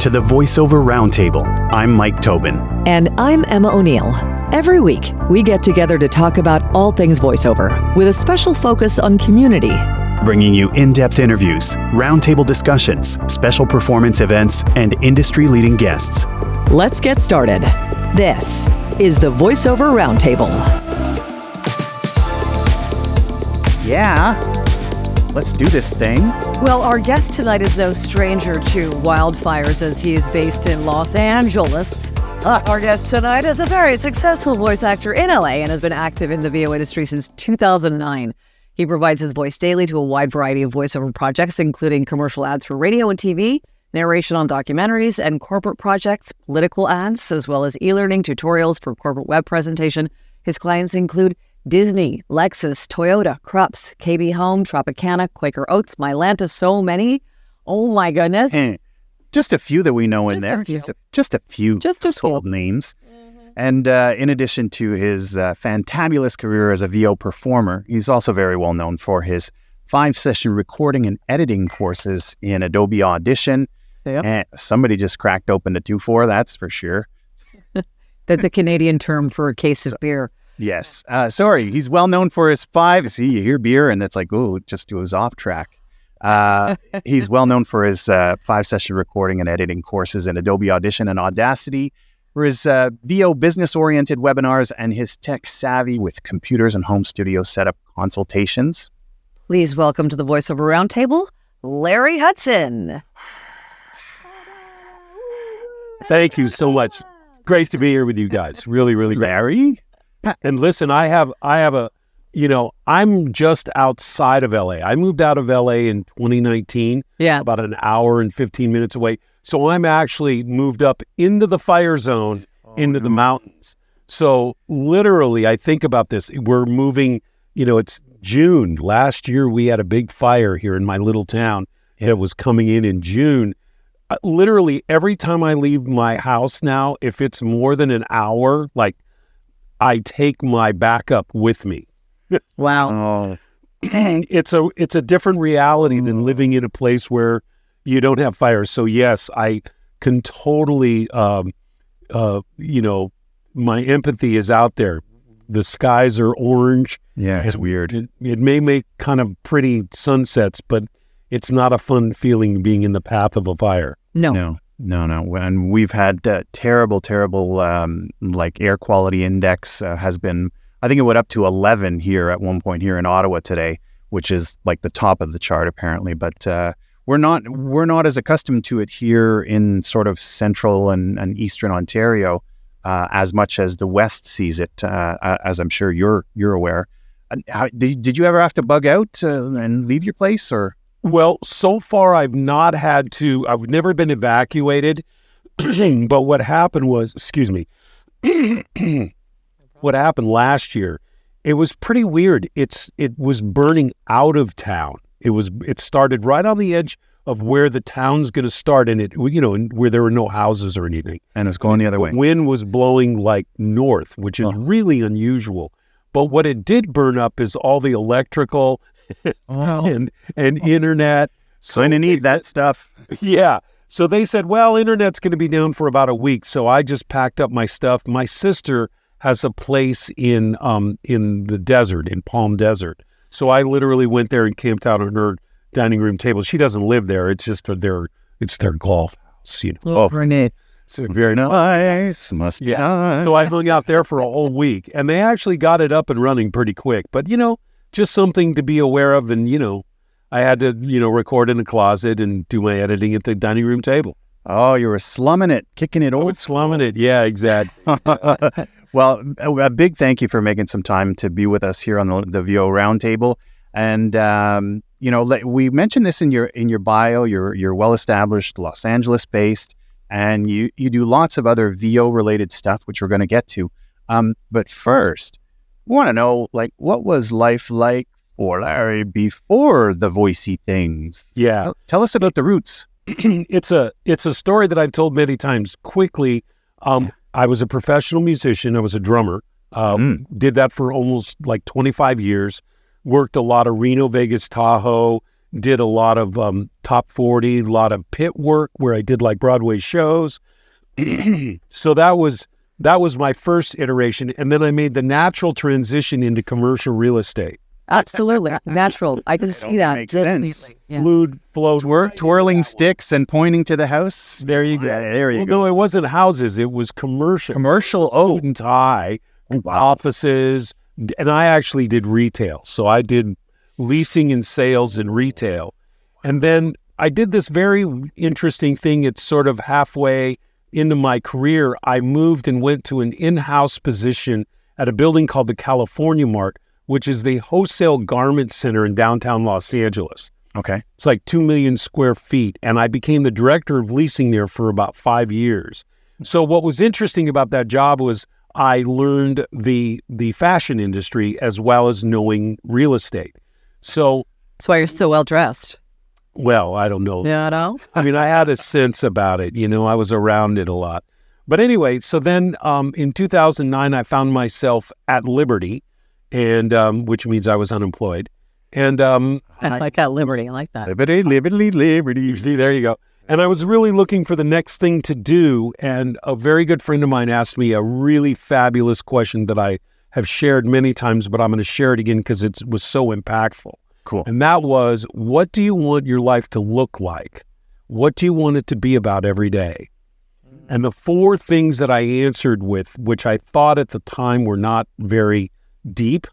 to the Voiceover Roundtable. I'm Mike Tobin. And I'm Emma O'Neill. Every week, we get together to talk about all things voiceover, with a special focus on community. Bringing you in-depth interviews, roundtable discussions, special performance events, and industry-leading guests. Let's get started. This is the Voiceover Roundtable. Yeah, let's do this thing. Well, our guest tonight is no stranger to wildfires, as he is based in Los Angeles. Our guest tonight is a very successful voice actor in LA and has been active in the VO industry since 2009. He provides his voice daily to a wide variety of voiceover projects, including commercial ads for radio and TV, narration on documentaries and corporate projects, political ads, as well as e-learning tutorials for corporate web presentation. His clients include Disney, Lexus, Toyota, Krups, KB Home, Tropicana, Quaker Oats, Mylanta, so many. Oh my goodness. Just a few that we know in there. Just a few household names. Mm-hmm. And in addition to his fantabulous career as a VO performer, he's also very well known for his 5-session recording and editing courses in Adobe Audition. Yep. And somebody just cracked open a 2-4, that's for sure. That's a Canadian term for a case of beer. Yes. Sorry, he's well known for his 5. See, you hear beer and it's like, oh, just was off track. He's well known for his 5-session recording and editing courses in Adobe Audition and Audacity, for his VO business-oriented webinars, and his tech savvy with computers and home studio setup consultations. Please welcome to the Voiceover Roundtable, Larry Hudson. Thank you so much. Great to be here with you guys. Really, really great. Larry? And listen, I'm just outside of LA. I moved out of LA in 2019, about an hour and 15 minutes away. So I'm actually moved up into the fire zone, into the mountains. So literally, I think about this. We're moving, it's June. Last year, we had a big fire here in my little town. It was coming in June. Literally, every time I leave my house now, if it's more than an hour, I take my backup with me. Wow. Oh. It's a different reality than living in a place where you don't have fires. So yes, I can totally, my empathy is out there. The skies are orange. Yeah, it's weird. It may make kind of pretty sunsets, but it's not a fun feeling being in the path of a fire. No. And we've had terrible, air quality index has been, I think it went up to 11 here at one point here in Ottawa today, which is like the top of the chart apparently. But we're not as accustomed to it here in sort of central and eastern Ontario as much as the West sees it, as I'm sure you're aware. Did you ever have to bug out and leave your place or? Well, so far I've not had to. I've never been evacuated. But what happened was, what happened last year, it was pretty weird. It was burning out of town. It started right on the edge of where the town's going to start, and where there were no houses or anything. And it's going the other way. The wind was blowing like north, which is really unusual. But what it did burn up is all the electrical and internet. So I need that stuff. Yeah. So they said, well, internet's going to be down for about a week. So I just packed up my stuff. My sister has a place in the desert, in Palm Desert. So I literally went there and camped out on her dining room table. She doesn't live there. It's just their golf house. Very nice. So very nice. Must be nice. So I hung out there for a whole week, and they actually got it up and running pretty quick. But just something to be aware of. And I had to record in a closet and do my editing at the dining room table. Oh, you were slumming it, kicking it old. Slumming it. Yeah, exactly. Well, a big thank you for making some time to be with us here on the VO Roundtable. And, we mentioned this in your bio. You're well-established, Los Angeles-based, and you do lots of other VO-related stuff, which we're going to get to. But first, we want to know, what was life like for Larry before the voicey things? Yeah. Tell us about the roots. It's a story that I've told many times. Quickly, I was a professional musician. I was a drummer. Did that for almost 25 years. Worked a lot of Reno, Vegas, Tahoe, did a lot of top 40, a lot of pit work where I did like Broadway shows. So that was my first iteration. And then I made the natural transition into commercial real estate. Absolutely. Natural. I can see that. Makes sense. Yeah. Twirling sticks and pointing to the house. There you go. There you go. No, it wasn't houses. It was commercial. Commercial. Suit and tie, offices. And I actually did retail. So I did leasing and sales and retail. And then I did this very interesting thing. It's sort of halfway into my career. I moved and went to an in-house position at a building called the California Mart, which is the wholesale garment center in downtown Los Angeles. Okay. It's like 2 million square feet. And I became the director of leasing there for about 5 years. So what was interesting about that job was I learned the fashion industry as well as knowing real estate. So that's why you're so well dressed. Well, I don't know. Yeah, no. I mean, I had a sense about it. I was around it a lot. But anyway, so then in 2009, I found myself at Liberty, and which means I was unemployed. And I like that, Liberty. I like that. Liberty. See, there you go. And I was really looking for the next thing to do. And a very good friend of mine asked me a really fabulous question that I have shared many times, but I'm going to share it again because it was so impactful. Cool. And that was, what do you want your life to look like? What do you want it to be about every day? And the 4 things that I answered with, which I thought at the time were not very deep,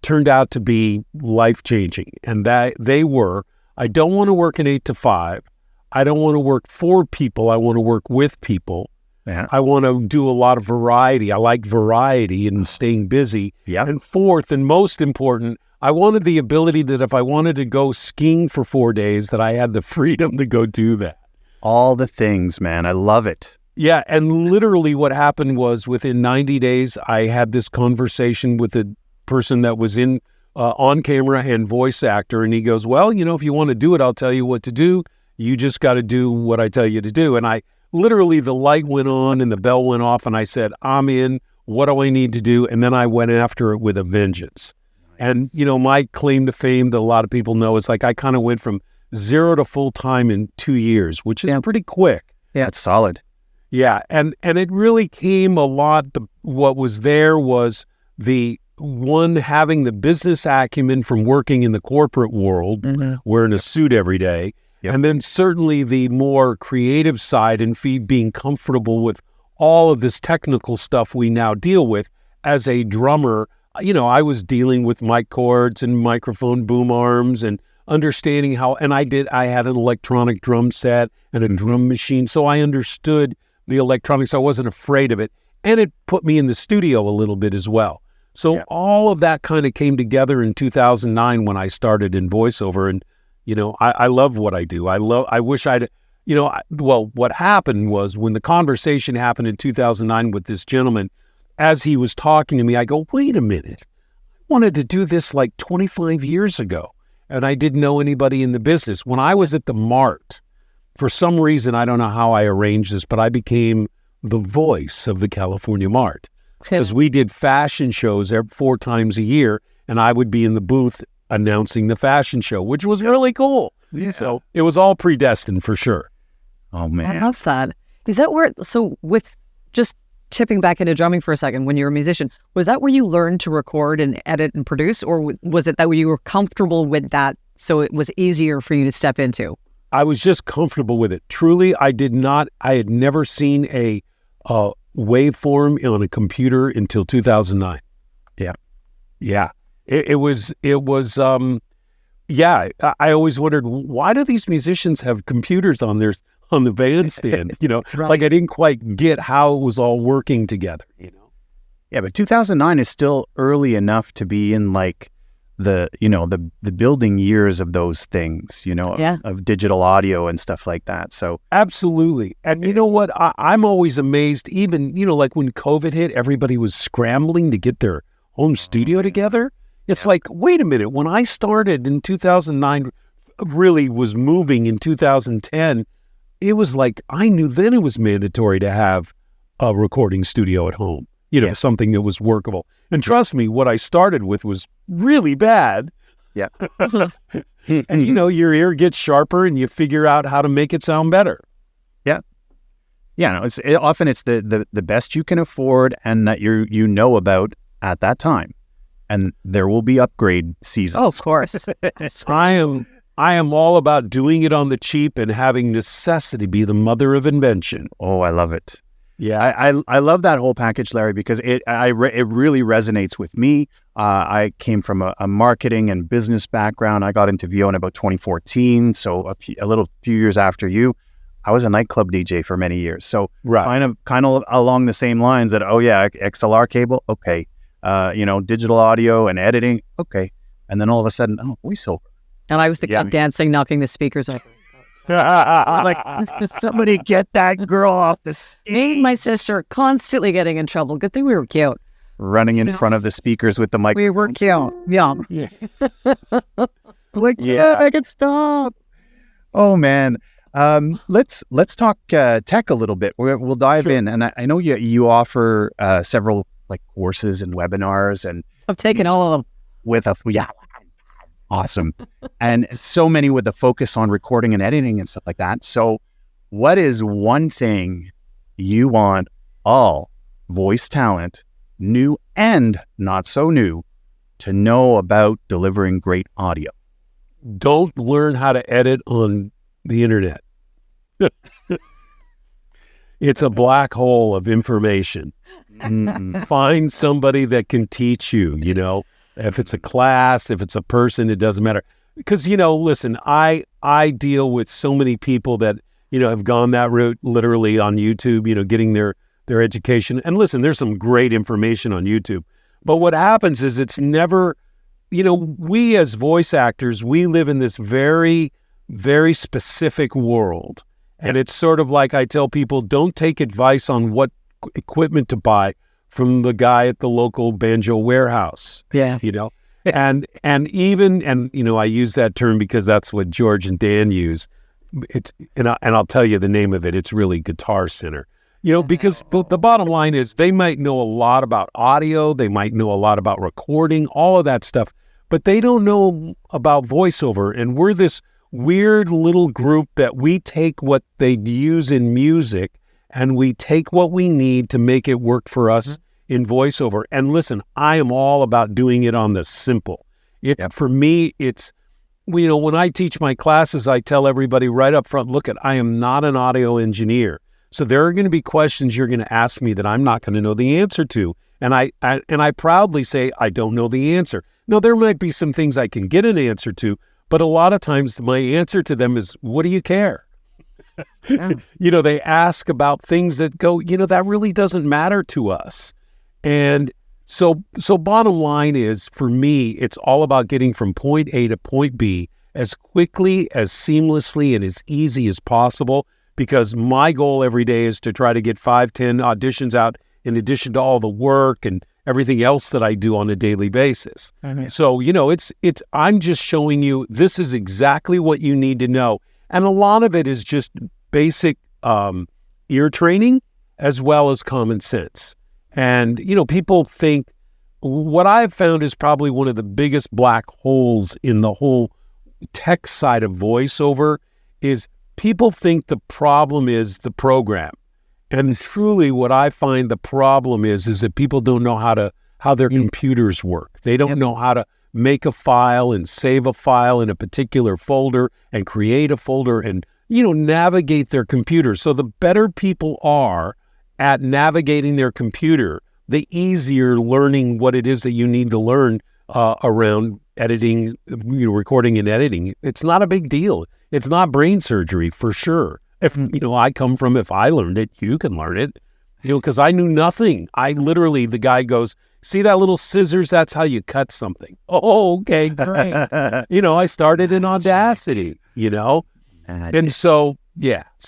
turned out to be life-changing. And that they were, I don't want to work an 8 to 5. I don't want to work for people. I want to work with people. Yeah. I want to do a lot of variety. I like variety and staying busy. Yeah. And 4th, and most important, I wanted the ability that if I wanted to go skiing for 4 days, that I had the freedom to go do that. All the things, man. I love it. Yeah, and literally what happened was within 90 days, I had this conversation with a person that was in on camera and voice actor, and he goes, well, if you want to do it, I'll tell you what to do. You just got to do what I tell you to do. And I literally, the light went on and the bell went off, and I said, I'm in. What do I need to do? And then I went after it with a vengeance. And, my claim to fame that a lot of people know is like I kind of went from 0 to full-time in 2 years, which is pretty quick. Yeah, it's solid. Yeah, and it really came a lot. What was there was the one having the business acumen from working in the corporate world, wearing a suit every day, and then certainly the more creative side and being comfortable with all of this technical stuff we now deal with. As a drummer, I was dealing with mic cords and microphone boom arms and understanding how, and I had an electronic drum set and a drum machine, so I understood the electronics. I wasn't afraid of it. And it put me in the studio a little bit as well. So all of that kind of came together in 2009 when I started in voiceover. And, I love what I do. I wish I'd, what happened was when the conversation happened in 2009 with this gentleman, as he was talking to me, I go, wait a minute. I wanted to do this like 25 years ago. And I didn't know anybody in the business. When I was at the Mart, for some reason, I don't know how I arranged this, but I became the voice of the California Mart. Because we did fashion shows 4 times a year, and I would be in the booth announcing the fashion show, which was really cool. Yeah. So it was all predestined for sure. Oh, man. I love that. Is that where, so with just tipping back into drumming for a second, when you were a musician, was that where you learned to record and edit and produce, or was it that you were comfortable with that so it was easier for you to step into? I was just comfortable with it. Truly, I had never seen a waveform on a computer until 2009. Yeah. Yeah. It was, I always wondered, why do these musicians have computers on the bandstand? Right. Like I didn't quite get how it was all working together, Yeah, but 2009 is still early enough to be in like the building years of those things, of digital audio and stuff like that. So absolutely. And you know what? I'm always amazed, even, like when COVID hit, everybody was scrambling to get their home studio together. It's like, wait a minute, when I started in 2009, really was moving in 2010, it was like, I knew then it was mandatory to have a recording studio at home, something that was workable. And trust me, what I started with was really bad. Yeah. And, your ear gets sharper and you figure out how to make it sound better. Yeah. Yeah. No, often it's the best you can afford and that you know about at that time. And there will be upgrade seasons. Oh, of course. I am all about doing it on the cheap and having necessity be the mother of invention. Oh, I love it. Yeah, I love that whole package, Larry, because it really resonates with me. I came from a marketing and business background. I got into VO in about 2014, so a few years after you. I was a nightclub DJ for many years, so kind of along the same lines that XLR cable, okay, digital audio and editing, okay, and then all of a sudden, voiceover. And I was the kid dancing, knocking the speakers over. Like, somebody get that girl off the stage. Me and my sister constantly getting in trouble. Good thing we were cute. Running in front of the speakers with the mic. We were cute. Yeah. I can stop. Oh man. Let's talk tech a little bit. We'll dive in, and I know you offer several like courses and webinars, and I've taken all of them awesome, and so many with the focus on recording and editing and stuff like that. So, what is one thing you want all voice talent, new and not so new, to know about delivering great audio? Don't learn how to edit on the internet. It's a black hole of information. Find somebody that can teach you, if it's a class, if it's a person, it doesn't matter. Because, listen, I deal with so many people that, have gone that route literally on YouTube, getting their education. And listen, there's some great information on YouTube. But what happens is it's never, we as voice actors, we live in this very, very specific world. And it's sort of like I tell people, don't take advice on what equipment to buy from the guy at the local banjo warehouse. Yeah. And I use that term because that's what George and Dan use. And I'll tell you the name of it. It's really Guitar Center. Because the bottom line is they might know a lot about audio, they might know a lot about recording, all of that stuff, but they don't know about voiceover. And we're this weird little group that we take what they use in music and we take what we need to make it work for us in voiceover. And listen, I am all about doing it on the simple. For me, it's, when I teach my classes, I tell everybody right up front, I am not an audio engineer. So there are going to be questions you're going to ask me that I'm not going to know the answer to. And I proudly say, I don't know the answer. Now, there might be some things I can get an answer to, but a lot of times my answer to them is, what do you care? Yeah. They ask about things that go, that really doesn't matter to us. And so bottom line is, for me, it's all about getting from point A to point B as quickly, as seamlessly, and as easy as possible, because my goal every day is to try to get 5-10 auditions out in addition to all the work and everything else that I do on a daily basis. Mm-hmm. So, it's I'm just showing you this is exactly what you need to know. And a lot of it is just basic ear training as well as common sense. And, people think what I've found is probably one of the biggest black holes in the whole tech side of voiceover is people think the problem is the program. And truly what I find the problem is that people don't know how their computers work. They don't know how to make a file and save a file in a particular folder and create a folder and, navigate their computer. So the better people are at navigating their computer, the easier learning what it is that you need to learn around editing, recording and editing. It's not a big deal. It's not brain surgery for sure. If, if I learned it, you can learn it, because I knew nothing. The guy goes, see that little scissors? That's how you cut something. Oh, okay, great. I started in Audacity, and so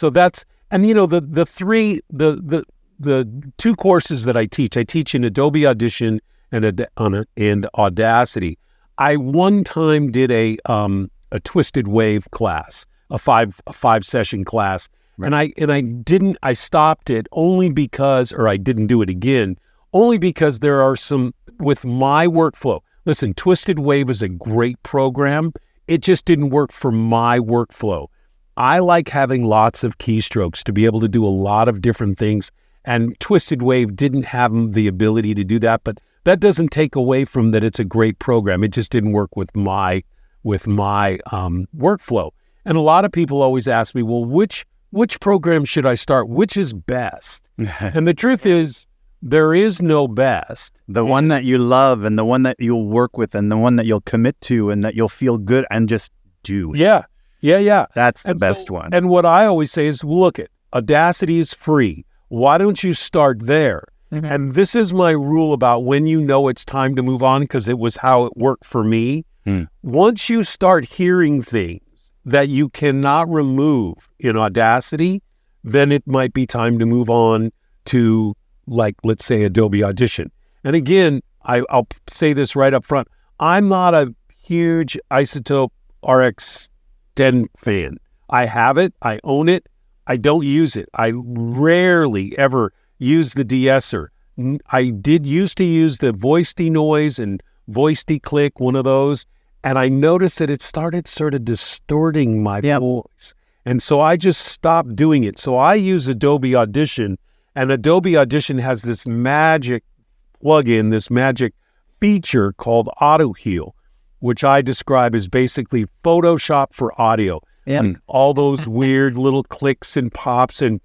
that's, and the two courses that I teach in Adobe Audition and Audacity. I one time did a Twisted Wave class, a five session class. Right. And I stopped it only because, or I didn't do it again, only because there are some, with my workflow. Listen, Twisted Wave is a great program. It just didn't work for my workflow. I like having lots of keystrokes to be able to do a lot of different things, and Twisted Wave didn't have the ability to do that, but that doesn't take away from that it's a great program. It just didn't work with my workflow. And a lot of people always ask me, well, which program should I start? Which is best? And the truth is, there is no best. The one that you love and the one that you'll work with and the one that you'll commit to and that you'll feel good and just do. Yeah. That's the best one. And what I always say is, look, Audacity is free. Why don't you start there? Mm-hmm. And this is my rule about when you know it's time to move on, because it was how it worked for me. Once you start hearing things that you cannot remove in Audacity, then it might be time to move on to, like, let's say Adobe Audition. And again, I'll say this right up front. I'm not a huge Isotope RX10 fan. I have it. I own it. I don't use it. I rarely ever use the de-esser. I did used to use the voice denoise and voice declick, one of those, and I noticed that it started sort of distorting my voice. And so I just stopped doing it. So I use Adobe Audition, and Adobe Audition has this magic plugin, this magic feature called Auto Heal, which I describe as basically Photoshop for audio. And all those weird little clicks and pops and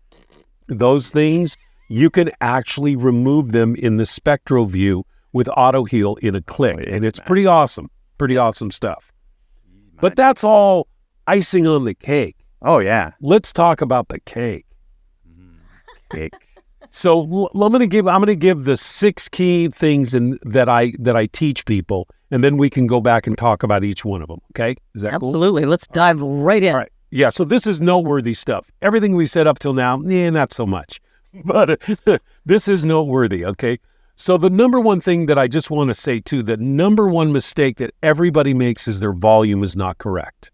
those things, you can actually remove them in the spectral view with Auto Heal in a click. And it's pretty awesome. Pretty awesome stuff. But that's all icing on the cake. Oh, yeah. Let's talk about the cake. Cake. So I'm going to give the 6 key things that I teach people, and then we can go back and talk about each one of them. Okay? Is that cool? Absolutely. Let's dive right in. All right. Yeah. So this is noteworthy stuff. Everything we said up till now, not so much. But this is noteworthy. Okay. So the number one thing that I just want to say too, the number one mistake that everybody makes is their volume is not correct.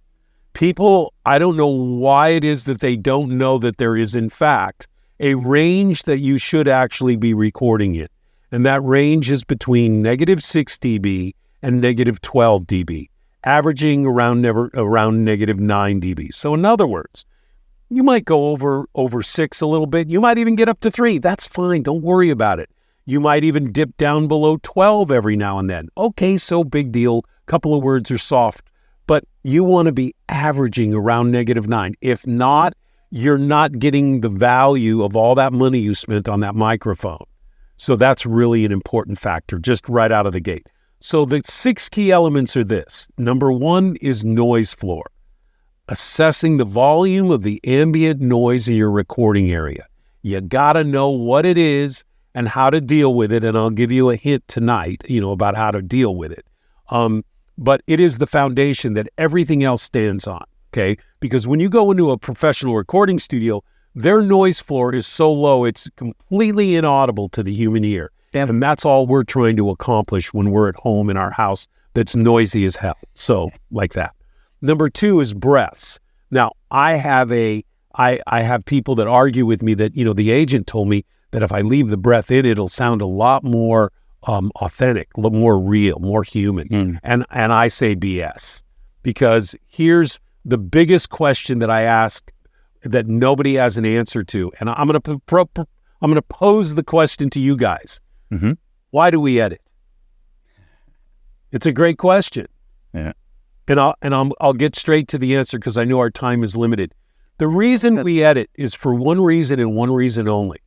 People, I don't know why it is that they don't know that there is in fact a range that you should actually be recording in. And that range is between -6 dB and -12 dB, averaging around -9 dB. So in other words, you might go over 6 a little bit. You might even get up to 3. That's fine. Don't worry about it. You might even dip down below 12 every now and then. Okay, so big deal. Couple of words are soft. But you want to be averaging around -9. If not, you're not getting the value of all that money you spent on that microphone. So that's really an important factor, just right out of the gate. So the 6 key elements are this. Number 1 is noise floor. Assessing the volume of the ambient noise in your recording area. You got to know what it is and how to deal with it. And I'll give you a hint tonight, about how to deal with it. But it is the foundation that everything else stands on. Okay, because when you go into a professional recording studio, their noise floor is so low, it's completely inaudible to the human ear. And that's all we're trying to accomplish when we're at home in our house that's noisy as hell. So like that. Number 2 is breaths. Now, I have people that argue with me that, the agent told me that if I leave the breath in, it'll sound a lot more authentic, a little more real, more human. And I say BS, because here's the biggest question that I ask that nobody has an answer to. And I'm going to pose the question to you guys. Mm-hmm. Why do we edit? It's a great question. Yeah. And I'll get straight to the answer because I know our time is limited. The reason we edit is for one reason and one reason only.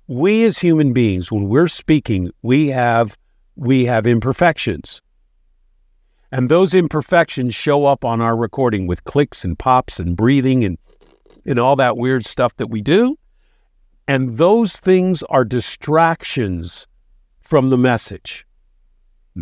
We as human beings, when we're speaking, we have imperfections. And those imperfections show up on our recording with clicks and pops and breathing and all that weird stuff that we do. And those things are distractions from the message.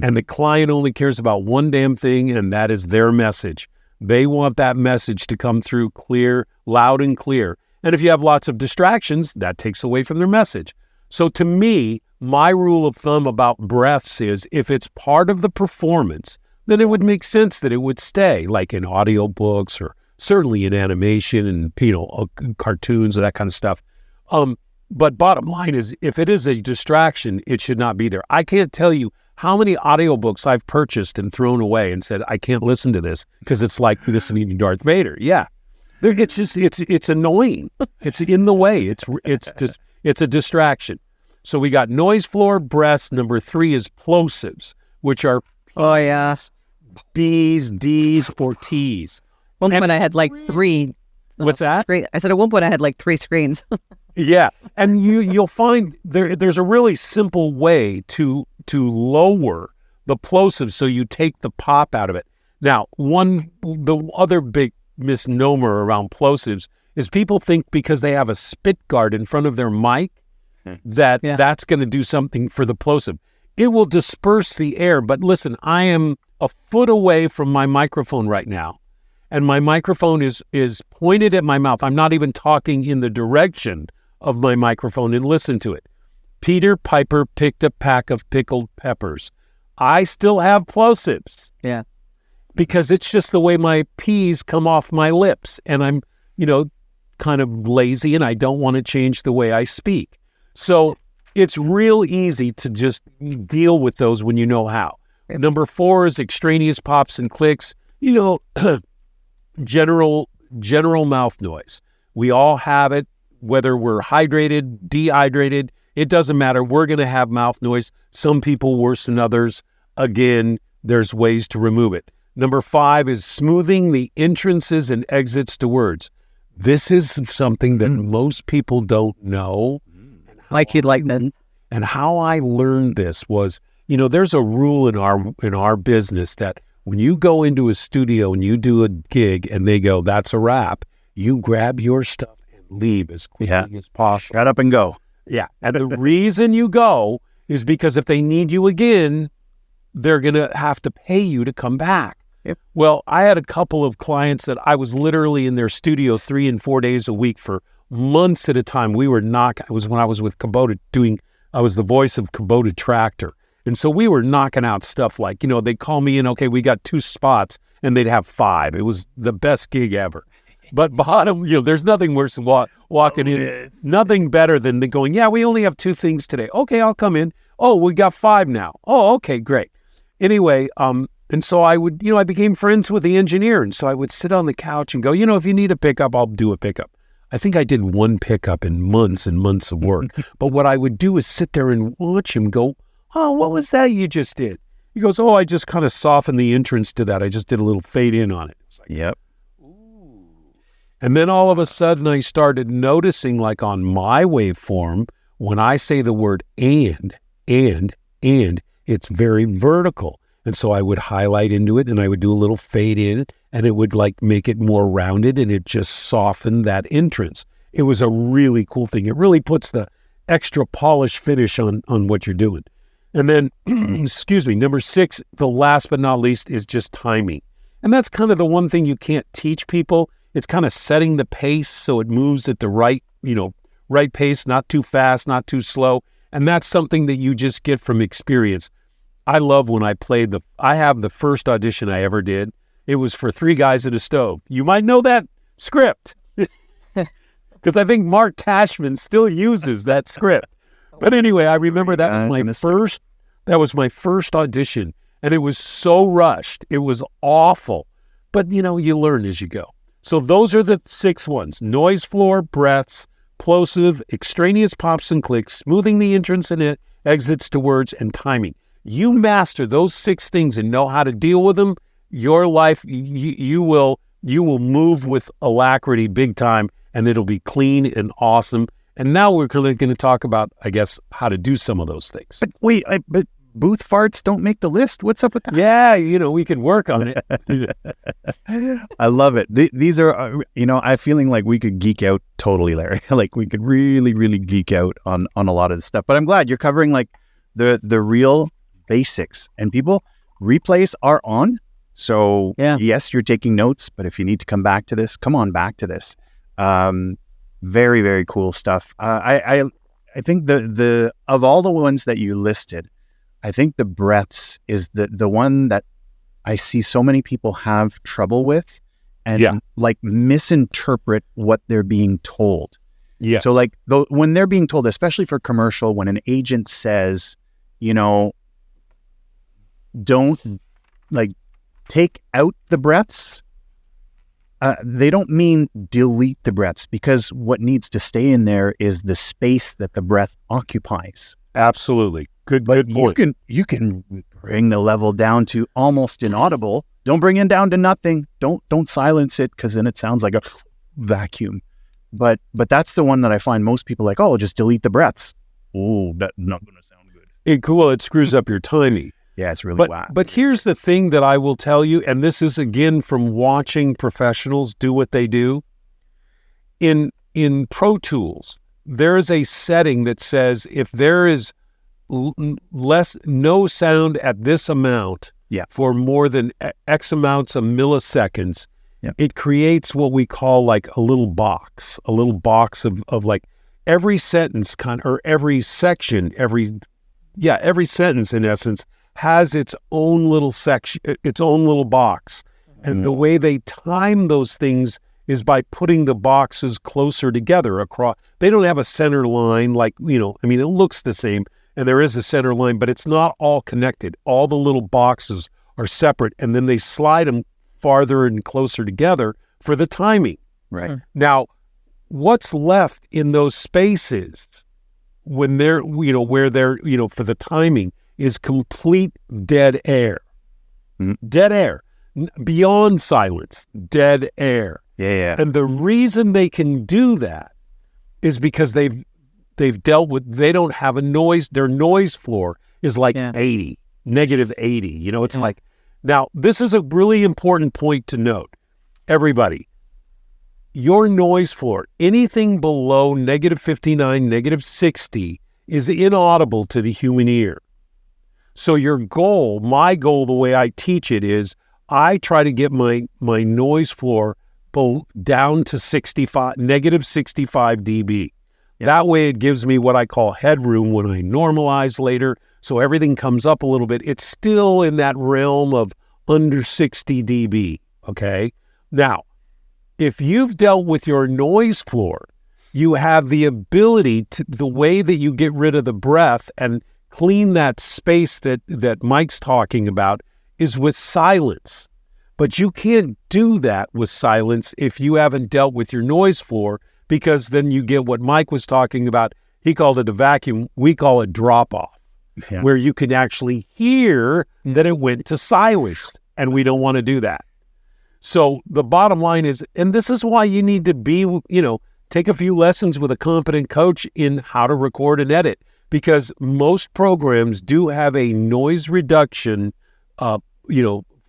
And the client only cares about one damn thing, and that is their message. They want that message to come through clear, loud and clear. And if you have lots of distractions, that takes away from their message. So to me, my rule of thumb about breaths is if it's part of the performance, then it would make sense that it would stay, like in audiobooks or certainly in animation and, cartoons and that kind of stuff. But bottom line is, if it is a distraction, it should not be there. I can't tell you how many audiobooks I've purchased and thrown away and said, I can't listen to this because it's like listening to Darth Vader. Yeah. It's just, it's annoying. It's in the way. It's a distraction. So we got noise floor, breaths. Number 3 is plosives, which are B's, D's, or T's. One point I had like 3. What's that? I said at one point I had like 3 screens. Yeah. And you'll find there's a really simple way to lower the plosives so you take the pop out of it. Now, the other big misnomer around plosives is people think because they have a spit guard in front of their mic that's going to do something for the plosive. It will disperse the air, but listen, I am a foot away from my microphone right now, and my microphone is pointed at my mouth. I'm not even talking in the direction of my microphone, and listen to it. Peter Piper picked a pack of pickled peppers. I still have plosives. Yeah. Because it's just the way my P's come off my lips, and I'm, kind of lazy, and I don't want to change the way I speak. So it's real easy to just deal with those when you know how. Number 4 is extraneous pops and clicks. General mouth noise. We all have it, whether we're hydrated, dehydrated. It doesn't matter. We're going to have mouth noise. Some people worse than others. Again, there's ways to remove it. Number 5 is smoothing the entrances and exits to words. This is something that most people don't know. Like you'd like this. And how I learned this was, there's a rule in our business that when you go into a studio and you do a gig and they go, that's a wrap, you grab your stuff and leave as quickly as possible. Shut up and go. Yeah. And the reason you go is because if they need you again, they're going to have to pay you to come back. Yep. Well, I had a couple of clients that I was literally in their studio 3 and 4 days a week for months at a time. It was when I was with Kubota I was the voice of Kubota Tractor. And so we were knocking out stuff like, they'd call me in, okay, we got 2 spots, and they'd have 5. It was the best gig ever. But bottom, there's nothing worse than walking in. Nothing better than going, yeah, we only have 2 things today. Okay, I'll come in. Oh, we got 5 now. Oh, okay, great. Anyway, and so I would, I became friends with the engineer. And so I would sit on the couch and go, if you need a pickup, I'll do a pickup. I think I did 1 pickup in months and months of work. But what I would do is sit there and watch him go, oh, what was that you just did? He goes, oh, I just kind of softened the entrance to that. I just did a little fade in on it. It's like, yep. Ooh. And then all of a sudden I started noticing, like on my waveform, when I say the word and, it's very vertical. And so I would highlight into it and I would do a little fade in and it would like make it more rounded and it just softened that entrance. It was a really cool thing. It really puts the extra polished finish on what you're doing. And then, number 6, the last but not least is just timing. And that's kind of the one thing you can't teach people. It's kind of setting the pace so it moves at the right pace, not too fast, not too slow. And that's something that you just get from experience. I love when I have the first audition I ever did. It was for 3 Guys in a Stove. You might know that script because I think Mark Cashman still uses that script. But anyway, I remember that was my first audition, and it was so rushed. It was awful. But, you learn as you go. So those are the 6 ones: noise floor, breaths, plosive, extraneous pops and clicks, smoothing the entrance and exits to words, and timing. You master those 6 things and know how to deal with them, your life, you will move with alacrity big time, and it'll be clean and awesome. And now we're going to talk about, I guess, how to do some of those things. But wait, but booth farts don't make the list? What's up with that? Yeah, we can work on it. I love it. These are, I'm feeling like we could geek out totally, Larry. Like we could really, really geek out on a lot of this stuff. But I'm glad you're covering like the real basics. And people, replays are on. So yes, you're taking notes, but if you need to come back to this, come on back to this. Very, very cool stuff. I think the of all the ones that you listed, I think the breaths is the one that I see so many people have trouble with and like misinterpret what they're being told. Yeah. So like when they're being told, especially for commercial, when an agent says, don't like take out the breaths. They don't mean delete the breaths, because what needs to stay in there is the space that the breath occupies. Absolutely. Good point. You can bring the level down to almost inaudible. Don't bring it down to nothing. Don't silence it, because then it sounds like a vacuum. But that's the one that I find most people like, oh, just delete the breaths. Oh, that's not going to sound good. It screws up your timing. Yeah, it's really whack. But here's the thing that I will tell you, and this is again from watching professionals do what they do. In Pro Tools, there is a setting that says if there is no sound at this amount for more than X amounts of milliseconds, it creates what we call like a little box of like every sentence or every section, every sentence in essence has its own little section, its own little box. And the way they time those things is by putting the boxes closer together across. They don't have a center line like, it looks the same and there is a center line, but it's not all connected. All the little boxes are separate, and then they slide them farther and closer together for the timing. Right. Now, what's left in those spaces when they're, where they're, for the timing is complete dead air. Dead air. Beyond silence, dead air. Yeah. And the reason they can do that is because they've dealt with, they don't have a noise, their noise floor is like -80. It's like, now this is a really important point to note. Everybody, your noise floor, anything below -59, -60 is inaudible to the human ear. So my goal, the way I teach it is I try to get my noise floor down to -65 dB. Yep. That way it gives me what I call headroom when I normalize later. So everything comes up a little bit. It's still in that realm of under 60 dB. Okay. Now, if you've dealt with your noise floor, you have the ability to, the way that you get rid of the breath and clean that space that Mike's talking about is with silence. But you can't do that with silence if you haven't dealt with your noise floor, because then you get what Mike was talking about. He called it a vacuum. We call it drop-off, where you can actually hear that it went to silence, and we don't want to do that. So the bottom line is, and this is why you need to be, take a few lessons with a competent coach in how to record and edit, because most programs do have a noise reduction,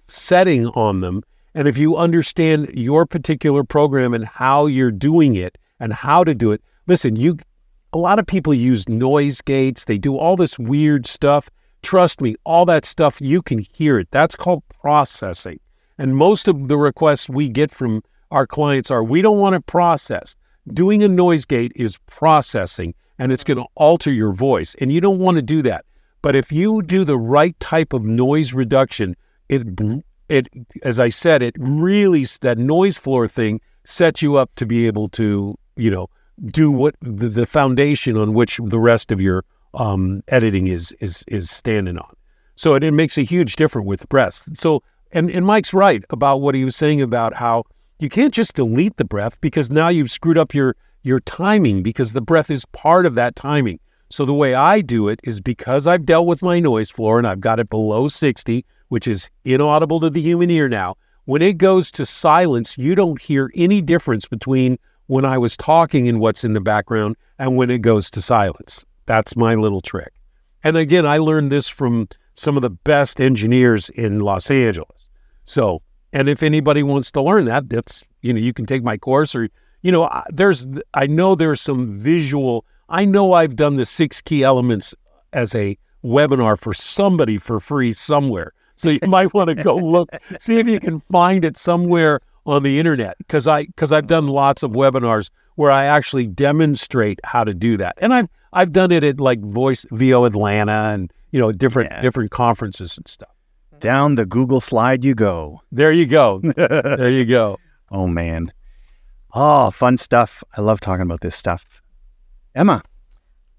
setting on them. And if you understand your particular program and how you're doing it and how to do it, listen, a lot of people use noise gates. They do all this weird stuff. Trust me, all that stuff, you can hear it. That's called processing. And most of the requests we get from our clients are, we don't want it processed. Doing a noise gate is processing, and it's going to alter your voice, and you don't want to do that. But if you do the right type of noise reduction, it as I said, it really, that noise floor thing sets you up to be able to, do what the foundation on which the rest of your editing is standing on. So it makes a huge difference with breath. So, and Mike's right about what he was saying about how you can't just delete the breath, because now you've screwed up your timing, because the breath is part of that timing. So the way I do it is, because I've dealt with my noise floor and I've got it below 60, which is inaudible to the human ear now, when it goes to silence, you don't hear any difference between when I was talking and what's in the background and when it goes to silence. That's my little trick. And again, I learned this from some of the best engineers in Los Angeles. So, and if anybody wants to learn that, that's, you can take my course, or, I know there's some visual. I know I've done the 6 key elements as a webinar for somebody for free somewhere. So you might want to go look, see if you can find it somewhere on the internet, because I've done lots of webinars where I actually demonstrate how to do that. And I've done it at like VO Atlanta and, different conferences and stuff. Down the Google slide you go. There you go. There you go. Oh, man. Oh, fun stuff. I love talking about this stuff. Emma.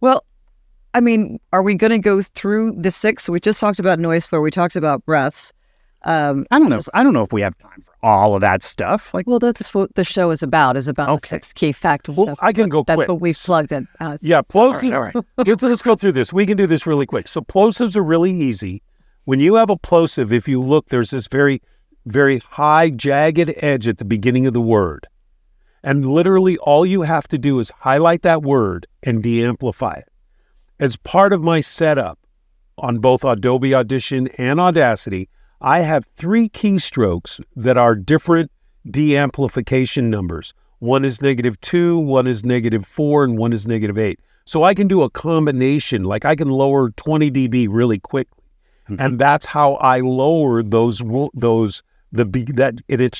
Well, I mean, are we going to go through the 6? We just talked about noise floor. We talked about breaths. I don't know if we have time for all of that stuff. Well, that's what the show is about the 6 key factors. Well, I can go quick. That's what we plugged in. Yeah, plosives. All right. Let's go through this. We can do this really quick. So plosives are really easy. When you have a plosive, if you look, there's this very, very high jagged edge at the beginning of the word. And literally all you have to do is highlight that word and de-amplify it. As part of my setup on both Adobe Audition and Audacity, I have 3 keystrokes that are different de-amplification numbers. One is -2, one is -4, and one is -8. So I can do a combination, like I can lower 20 dB really quickly. Mm-hmm. And that's how I lower it's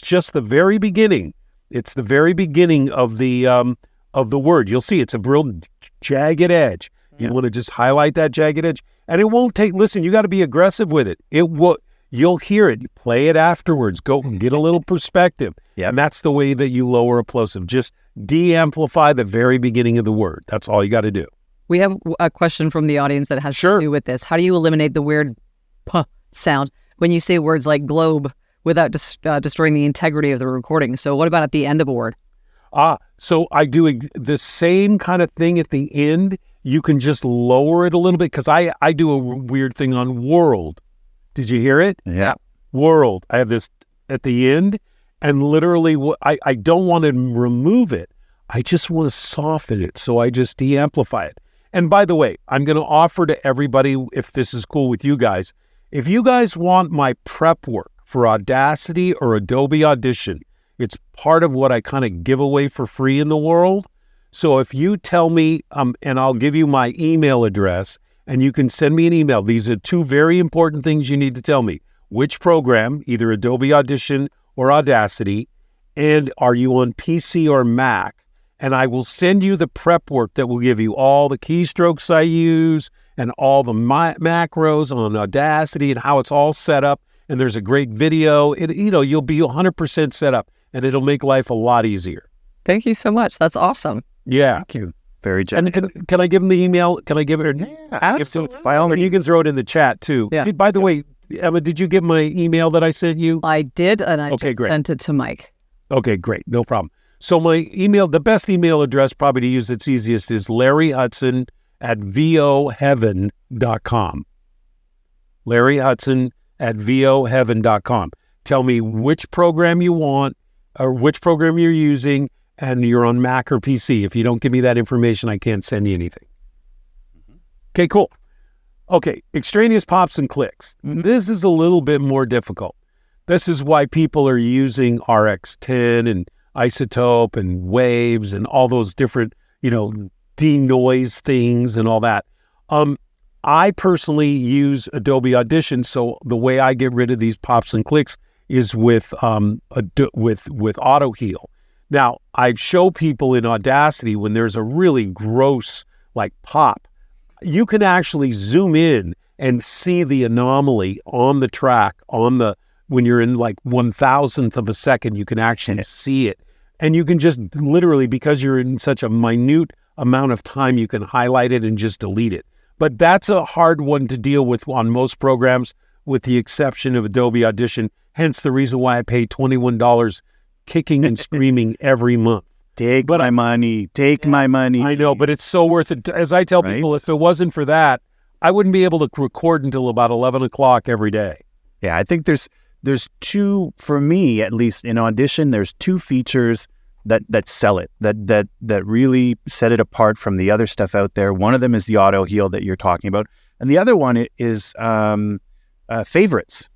just the very beginning. It's the very beginning of the word. You'll see it's a real jagged edge. You want to just highlight that jagged edge. And it won't take, listen, you got to be aggressive with it. You'll hear it. You play it afterwards. Go and get a little perspective. Yep. And that's the way that you lower a plosive. Just de-amplify the very beginning of the word. That's all you got to do. We have a question from the audience that has to do with this. How do you eliminate the weird "p" sound when you say words like globe without destroying the integrity of the recording? So what about at the end of a word? So I do the same kind of thing at the end. You can just lower it a little bit because I do a weird thing on world. Did you hear it? Yeah. World. I have this at the end, and literally I don't want to remove it. I just want to soften it, so I just de-amplify it. And by the way, I'm going to offer to everybody, if this is cool with you guys, if you guys want my prep work for Audacity or Adobe Audition, it's part of what I kind of give away for free in the world. So if you tell me, and I'll give you my email address, and you can send me an email. These are 2 very important things you need to tell me. Which program, either Adobe Audition or Audacity, and are you on PC or Mac? And I will send you the prep work that will give you all the keystrokes I use and all the macros on Audacity and how it's all set up. And there's a great video. You'll be 100% set up, and it'll make life a lot easier. Thank you so much. That's awesome. Yeah. Thank you. Very generous. And can I give them the email? Can I give it? Yeah, absolutely. By all means. You can throw it in the chat too. Yeah. By the way, Emma, did you get my email that I sent you? I did, and I sent it to Mike. Okay, great. No problem. So my email, the best email address probably to use, it's easiest, is Larry Hudson at voheaven.com. Larry Hudson at voheaven.com. Tell me which program you want or which program you're using, and you're on Mac or PC. If you don't give me that information, I can't send you anything. Okay, cool. Okay, extraneous pops and clicks. This is a little bit more difficult. This is why people are using RX10 and Isotope and Waves and all those different, denoise things and all that. I personally use Adobe Audition, so the way I get rid of these pops and clicks is with Auto Heal. Now, I show people in Audacity when there's a really gross pop, you can actually zoom in and see the anomaly on the track when you're in 1,000th of a second, you can actually see it. And you can just literally, because you're in such a minute amount of time, you can highlight it and just delete it. But that's a hard one to deal with on most programs, with the exception of Adobe Audition. Hence the reason why I pay $21 kicking and screaming every month. Take my money. I know, but it's so worth it. As I tell people, if it wasn't for that, I wouldn't be able to record until about 11 o'clock every day. Yeah, I think there's 2, for me at least, in Audition, there's 2 features that sell it, that really set it apart from the other stuff out there. One of them is the auto heal that you're talking about, and the other one is favorites.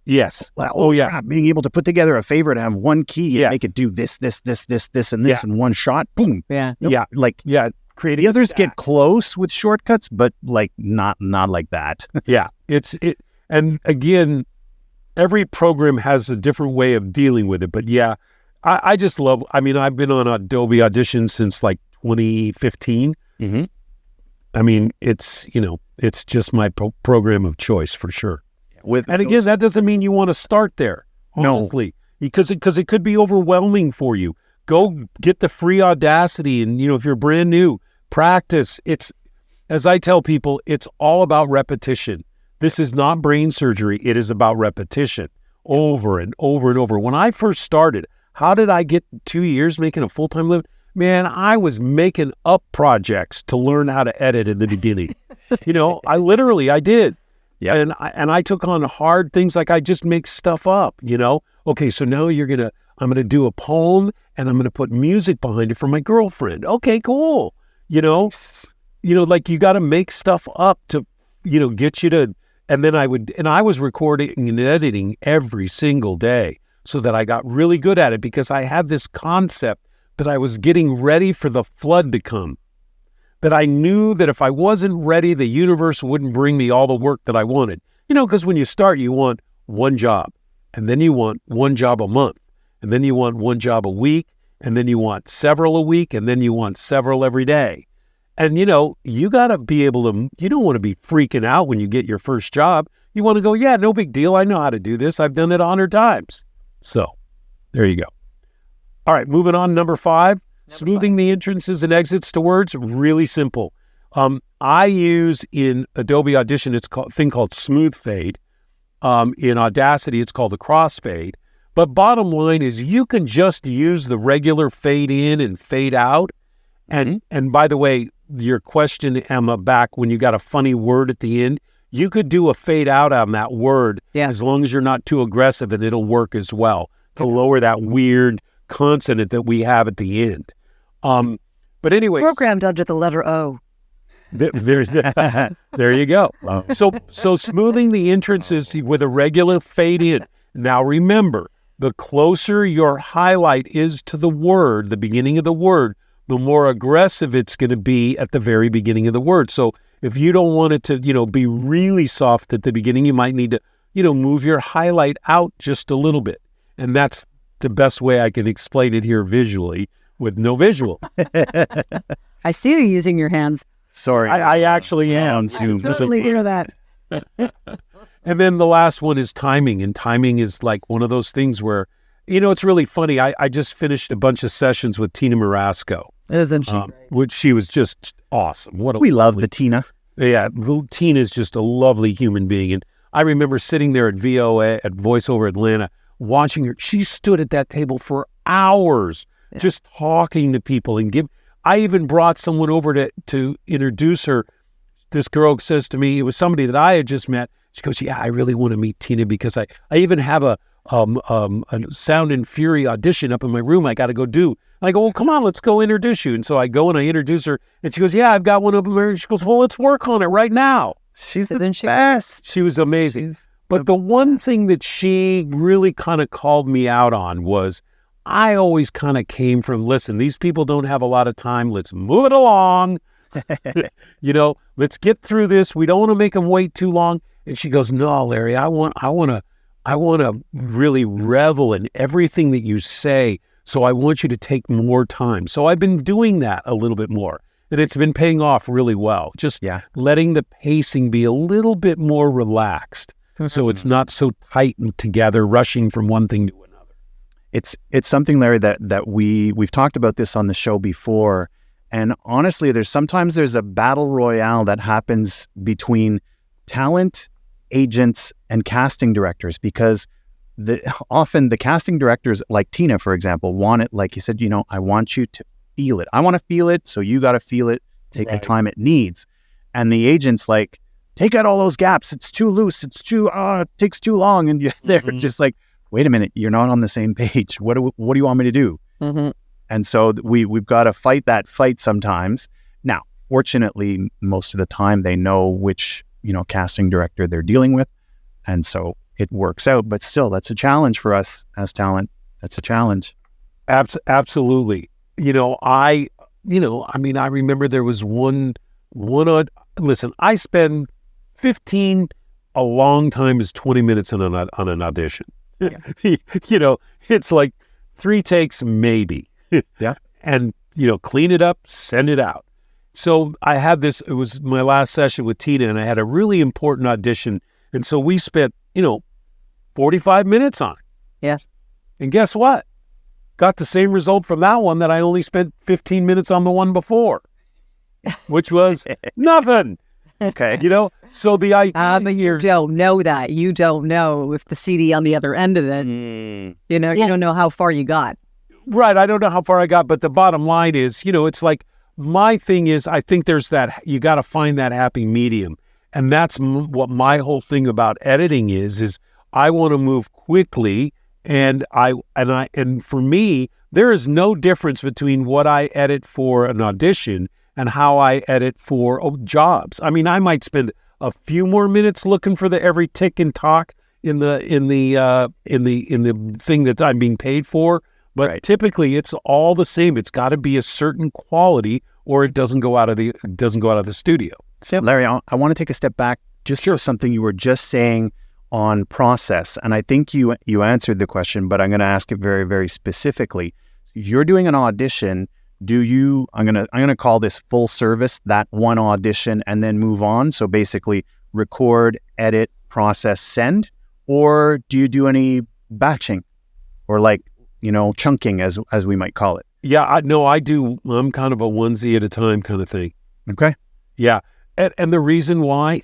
Yes. Well, crap, being able to put together a favorite and have one key and make it do this, and this in one shot. Boom. Yeah. The others get close with shortcuts, but not like that. Yeah. And again, every program has a different way of dealing with it. But yeah, I just love, I've been on Adobe Audition since 2015. Mm-hmm. It's just my program of choice for sure. Again, that doesn't mean you want to start there, honestly, because it could be overwhelming for you. Go get the free Audacity, and if you're brand new, practice. as I tell people, it's all about repetition. This is not brain surgery. It is about repetition over and over and over. When I first started, how did I get 2 years making a full-time living? Man, I was making up projects to learn how to edit in the beginning. I did. Yeah. And I took on hard things, like I just make stuff up, Okay, so now I'm going to do a poem and I'm going to put music behind it for my girlfriend. Okay, cool. Like you got to make stuff up to, get you to, and then I was recording and editing every single day so that I got really good at it, because I had this concept that I was getting ready for the flood to come. That I knew that if I wasn't ready, the universe wouldn't bring me all the work that I wanted. Because when you start, you want one job, and then you want one job a month, and then you want one job a week, and then you want several a week, and then you want several every day. And, you got to be able to, you don't want to be freaking out when you get your first job. You want to go, yeah, no big deal. I know how to do this. I've done it 100 times. So there you go. All right, moving on. Number 5. Smoothing the entrances and exits to words, really simple. I use in Adobe Audition, it's a thing called Smooth Fade. In Audacity, it's called the Crossfade. But bottom line is, you can just use the regular fade in and fade out. And by the way, your question, Emma, back when you got a funny word at the end, you could do a fade out on that word as long as you're not too aggressive, and it'll work as well to lower that weird consonant that we have at the end. But anyway, programmed under the letter O. There you go. So smoothing the entrances with a regular fade in. Now remember, the closer your highlight is to the word, the beginning of the word, the more aggressive it's going to be at the very beginning of the word. So if you don't want it to, be really soft at the beginning, you might need to, move your highlight out just a little bit. And that's the best way I can explain it here visually, with no visual. I see you using your hands. Sorry. I actually am. Totally hear that. And then the last one is timing. And timing is like one of those things where, it's really funny. I just finished a bunch of sessions with Tina Marasco. Isn't she? Which she was just awesome. We love the Tina. Yeah, Tina is just a lovely human being. And I remember sitting there at VOA, at Voiceover Atlanta, watching her. She stood at that table for hours. Just talking to people I even brought someone over to introduce her. This girl says to me, it was somebody that I had just met. She goes, yeah, I really want to meet Tina, because I even have a Sound and Fury audition up in my room I got to go do. And I go, well, come on, let's go introduce you. And so I go and I introduce her, and she goes, yeah, I've got one up in my room. She goes, well, let's work on it right now. She's the best. She was amazing. But the one thing that she really kind of called me out on was, I always kind of came from, listen, these people don't have a lot of time. Let's move it along. Let's get through this. We don't want to make them wait too long. And she goes, no, Larry, I want to really revel in everything that you say. So I want you to take more time. So I've been doing that a little bit more, and it's been paying off really well. Just letting the pacing be a little bit more relaxed. So it's not so tight and together, rushing from one thing to another. It's something, Larry, that we've talked about this on the show before. And honestly, there's a battle royale that happens between talent, agents, and casting directors, because often the casting directors, like Tina, for example, want it, like you said, I want you to feel it. I want to feel it, so you got to feel it, take the time it needs. And the agent's like, take out all those gaps. It's too loose. It's too, it takes too long. And they're just like, wait a minute, you're not on the same page. What do you want me to do? And so we've got to fight that fight sometimes. Now, fortunately, most of the time they know which, casting director they're dealing with. And so it works out. But still, that's a challenge for us as talent. That's a challenge. Absolutely. I remember there was one listen, I spend 15, a long time is 20 minutes on an audition. Yeah. It's like 3 takes, maybe. Yeah. And, clean it up, send it out. So I had it was my last session with Tina, and I had a really important audition. And so we spent, 45 minutes on it. Yeah. And guess what? Got the same result from that one that I only spent 15 minutes on the one before. which was nothing. Okay. So the idea but here... You don't know that. You don't know if the CD on the other end of it, you don't know how far you got. Right. I don't know how far I got, but the bottom line is, it's like, my thing is, I think there's that, you got to find that happy medium. And that's what my whole thing about editing is I want to move quickly. And for me, there is no difference between what I edit for an audition and how I edit for jobs. I mean, I might spend a few more minutes looking for every tick and talk in the thing that I'm being paid for, but typically it's all the same. It's got to be a certain quality, or it doesn't go out of the studio. So, Larry, I want to take a step back. Just something you were just saying on process, and I think you answered the question, but I'm going to ask it very, very specifically. If you're doing an audition, I'm gonna call this full service, that one audition, and then move on? So basically, record, edit, process, send, or do you do any batching, or chunking, as we might call it? Yeah, I do. I'm kind of a onesie at a time kind of thing. Okay. Yeah, and the reason why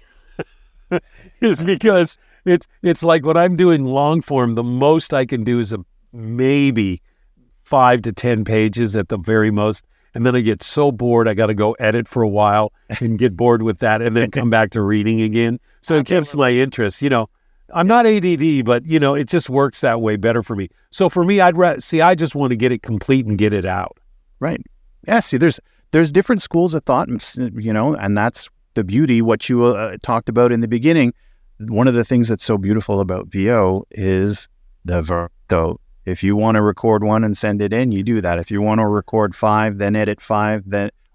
is because it's like when I'm doing long form, the most I can do is maybe 5 to 10 pages at the very most. And then I get so bored, I got to go edit for a while and get bored with that and then come back to reading again. So it keeps my interest. I'm not ADD, but, it just works that way better for me. So for me, I just want to get it complete and get it out. Right. Yeah, see, there's different schools of thought, and that's the beauty, what you talked about in the beginning. One of the things that's so beautiful about VO is the verb. So if you want to record one and send it in, you do that. If you want to record 5, then edit 5,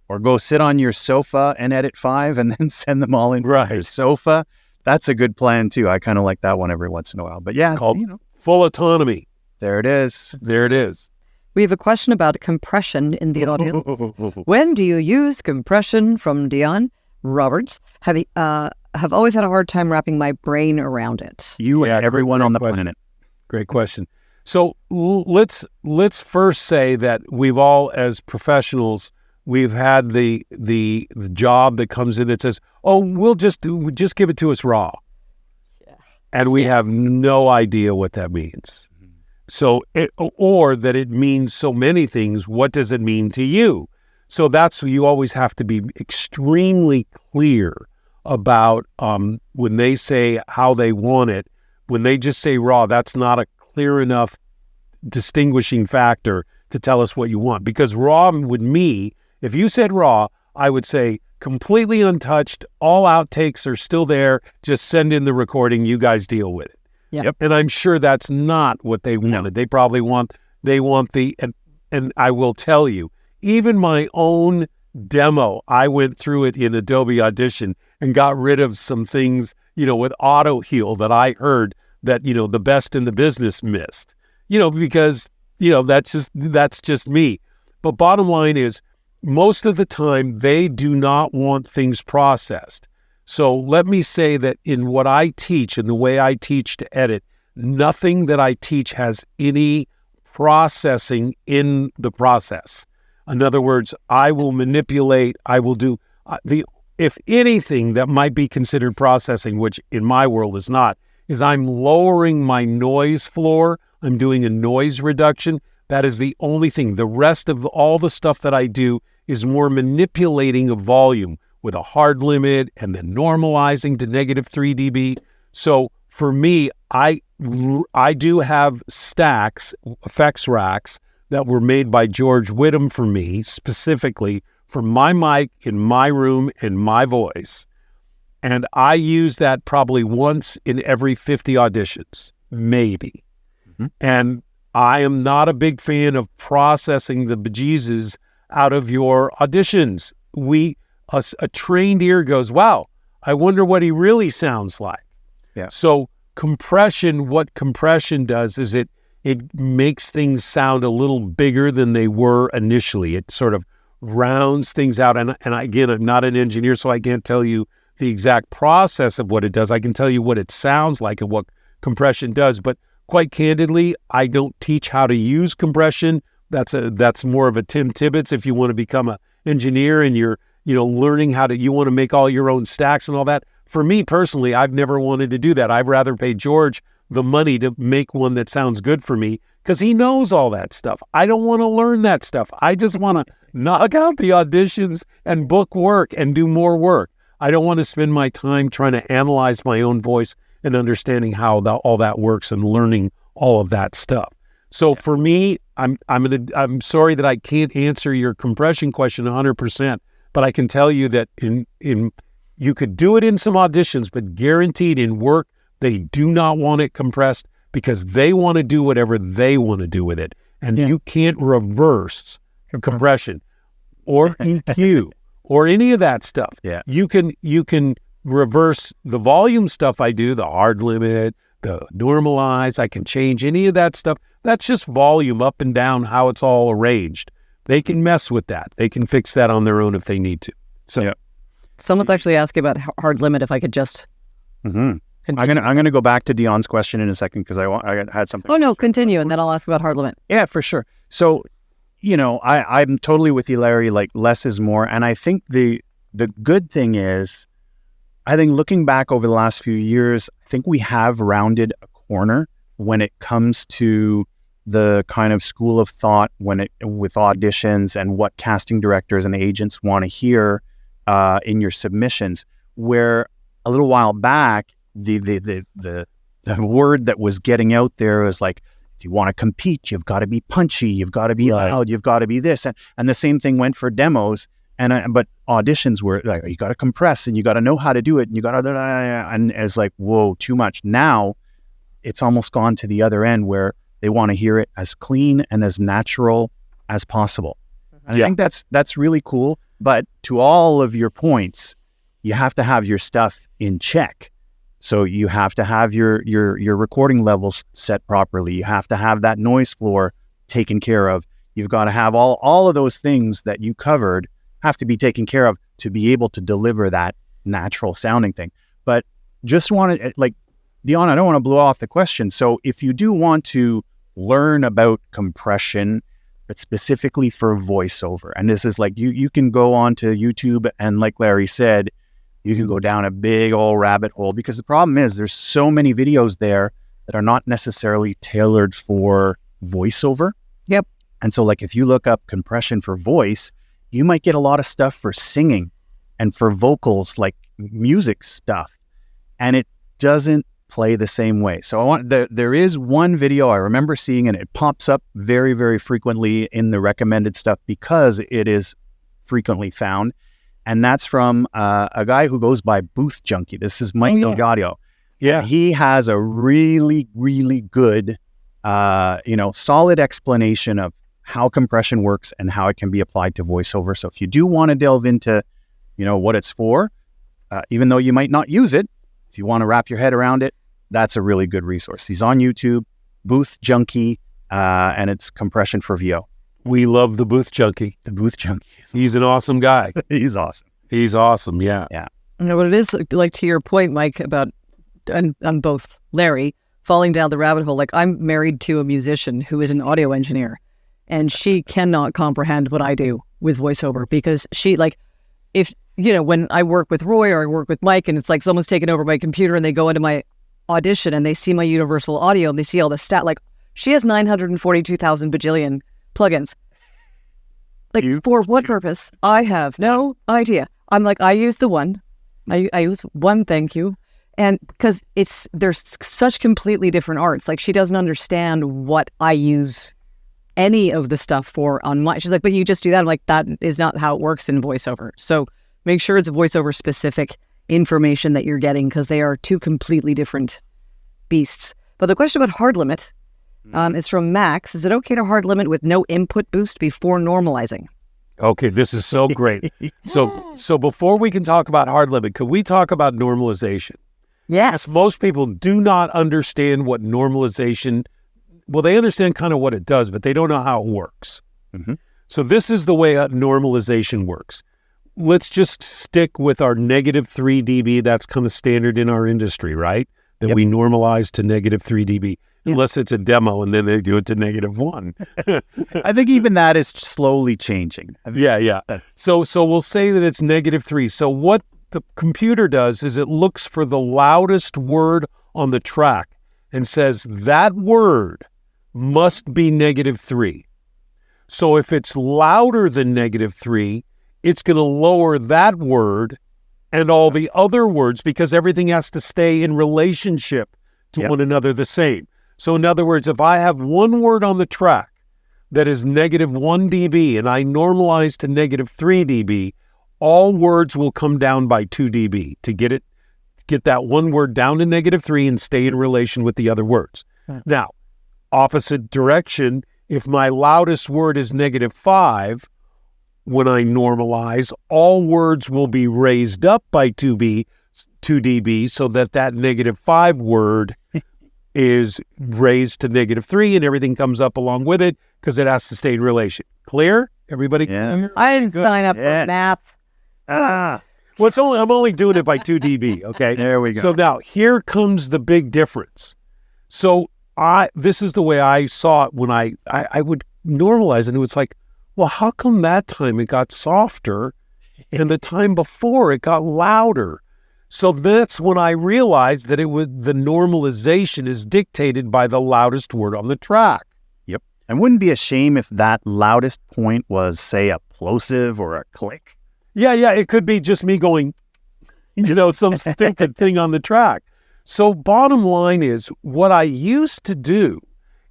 or go sit on your sofa and edit 5 and then send them all in from your sofa, that's a good plan too. I kind of like that one every once in a while. But yeah, it's called full autonomy. There it is. There it is. We have a question about compression in the audience. When do you use compression? From Dion Roberts. Have always had a hard time wrapping my brain around it. You and everyone on the planet. Great question. So let's first say that we've all, as professionals, we've had the job that comes in that says, "Oh, we'll just give it to us raw," and we have no idea what that means. So, or that it means so many things. What does it mean to you? So you always have to be extremely clear about when they say how they want it. When they just say raw, that's not a clear enough distinguishing factor to tell us what you want. Because raw with me, if you said raw, I would say completely untouched, all outtakes are still there, just send in the recording, you guys deal with it. Yep. And I'm sure that's not what they wanted. No. They probably want and I will tell you, even my own demo, I went through it in Adobe Audition and got rid of some things, with auto heal that I heard that, the best in the business missed, because, that's just me. But bottom line is, most of the time they do not want things processed. So let me say that in what I teach and the way I teach to edit, nothing that I teach has any processing in the process. In other words, I will manipulate, I will do if anything that might be considered processing, which in my world is not, is I'm lowering my noise floor. I'm doing a noise reduction. That is the only thing. The rest of all the stuff that I do is more manipulating of volume with a hard limit and then normalizing to -3 dB. So for me, I do have stacks, effects racks that were made by George Whittam for me, specifically for my mic in my room and my voice. And I use that probably once in every 50 auditions, maybe. Mm-hmm. And I am not a big fan of processing the bejesus out of your auditions. A trained ear goes, wow, I wonder what he really sounds like. Yeah. So what compression does is it makes things sound a little bigger than they were initially. It sort of rounds things out. And again, I'm not an engineer, so I can't tell you the exact process of what it does. I can tell you what it sounds like and what compression does. But quite candidly, I don't teach how to use compression. That's more of a Tim Tibbetts if you want to become an engineer and learning you want to make all your own stacks and all that. For me personally, I've never wanted to do that. I'd rather pay George the money to make one that sounds good for me because he knows all that stuff. I don't want to learn that stuff. I just want to knock out the auditions and book work and do more work. I don't want to spend my time trying to analyze my own voice and understanding how all that works and learning all of that stuff. So for me, I'm sorry that I can't answer your compression question 100%, but I can tell you that you could do it in some auditions, but guaranteed in work, they do not want it compressed because they want to do whatever they want to do with it. And you can't reverse compression or EQ or any of that stuff. Yeah. You can reverse the volume stuff I do, the hard limit, the normalize. I can change any of that stuff. That's just volume up and down, how it's all arranged. They can mess with that. They can fix that on their own if they need to. So, Someone's actually asking about hard limit. If I could just, I'm gonna go back to Dion's question in a second because I had something. Oh no, continue, and then I'll ask about hard limit. Yeah, for sure. So, I'm totally with you, Larry. Like less is more, and I think the good thing is, I think looking back over the last few years, I think we have rounded a corner when it comes to the kind of school of thought with auditions and what casting directors and agents want to hear in your submissions. Where a little while back, the word that was getting out there was like, if you want to compete, you've got to be punchy, you've got to be loud, you've got to be this, and the same thing went for demos. But auditions were like, you got to compress and you got to know how to do it, and you got to, and it's like, whoa, too much. Now it's almost gone to the other end where they want to hear it as clean and as natural as possible. And I think that's really cool. But to all of your points, you have to have your stuff in check. So you have to have your recording levels set properly. You have to have that noise floor taken care of. You've got to have all of those things that you covered have to be taken care of to be able to deliver that natural sounding thing. But just wanted, like, Dion, I don't want to blow off the question. So if you do want to learn about compression, but specifically for voiceover, and this is like, you can go on to YouTube and like Larry said, you can go down a big old rabbit hole because the problem is there's so many videos there that are not necessarily tailored for voiceover. Yep. And so like if you look up compression for voice, you might get a lot of stuff for singing and for vocals, like music stuff. And it doesn't play the same way. So there is one video I remember seeing, and it pops up very, very frequently in the recommended stuff because it is frequently found. And that's from a guy who goes by Booth Junkie. This is Mike Delgadio. Yeah. He has a really, really good, solid explanation of how compression works and how it can be applied to voiceover. So if you do want to delve into, what it's for, even though you might not use it, if you want to wrap your head around it, that's a really good resource. He's on YouTube, Booth Junkie, and it's compression for VO. We love the Booth Junkie. The Booth Junkie. He's an awesome guy. He's awesome. He's awesome, yeah. Yeah. You know what it is, like to your point, Mike, about, and both Larry, falling down the rabbit hole. Like I'm married to a musician who is an audio engineer, and she cannot comprehend what I do with voiceover because she, like, if, when I work with Roy or I work with Mike and it's like someone's taken over my computer and they go into my audition and they see my universal audio and they see all the like she has 942,000 bajillion plugins. Like for what purpose? I have no idea. I'm like, I use the one. I use one, thank you. And because there's such completely different arts. Like she doesn't understand what I use any of the stuff for on my, she's like, but you just do that. I'm like, that is not how it works in voiceover. So make sure it's voiceover specific information that you're getting because they are two completely different beasts. But the question about hard limit is from Max. Is it okay to hard limit with no input boost before normalizing? Okay, this is so great. So before we can talk about hard limit, could we talk about normalization? Yes. Most people do not understand what normalization, well, they understand kind of what it does, but they don't know how it works. Mm-hmm. So this is the way normalization works. Let's just stick with our -3 dB. That's kind of standard in our industry, right? That we normalize to -3 dB. unless it's a demo and then they do it to -1. I think even that is slowly changing. Yeah. So we'll say that it's -3. So what the computer does is it looks for the loudest word on the track and says that word must be -3. So if it's louder than -3, it's going to lower that word and all the other words because everything has to stay in relationship to one another the same. So in other words, if I have one word on the track that is -1 dB and I normalize to -3 dB, all words will come down by 2 dB to get that one word down to -3 and stay in relation with the other words. Now, opposite direction, if my loudest word is -5, when I normalize, all words will be raised up by 2 dB so that -5 word is raised to -3 and everything comes up along with it because it has to stay in relation. Clear? Everybody clear? I didn't sign up for math. Well, I'm only doing it by 2 dB, okay? There we go. So now, here comes the big difference. So this is the way I saw it when I would normalize, and it was like, well, how come that time it got softer and the time before it got louder? So that's when I realized that the normalization is dictated by the loudest word on the track. Yep. And wouldn't it be a shame if that loudest point was, say, a plosive or a click? Yeah, it could be just me going, some stupid thing on the track. So bottom line is, what I used to do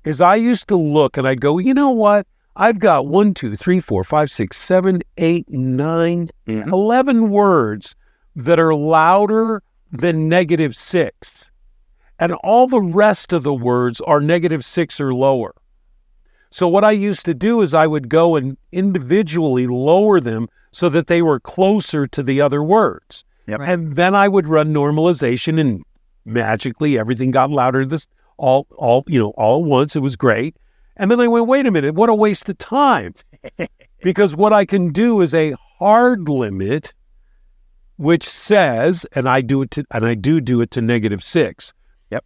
is I used to look and I'd go, you know what? I've got 1, 2, 3, 4, 5, 6, 7, 8, 9, 11 words that are louder than -6. And all the rest of the words are -6 or lower. So what I used to do is I would go and individually lower them so that they were closer to the other words. Yep. And then I would run normalization and magically everything got louder all at once. It was great. And then I went, wait a minute, what a waste of time. Because what I can do is a hard limit, which says, and I do it to -6. Yep.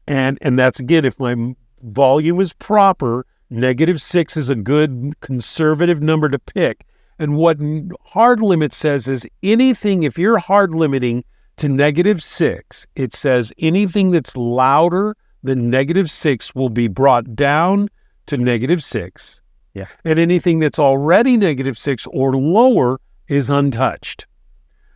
And that's, again, if my volume is proper, -6 is a good conservative number to pick. And what hard limit says is anything, if you're hard limiting to -6, it says anything that's louder than -6 will be brought down to -6. Yeah. And anything that's already -6 or lower is untouched.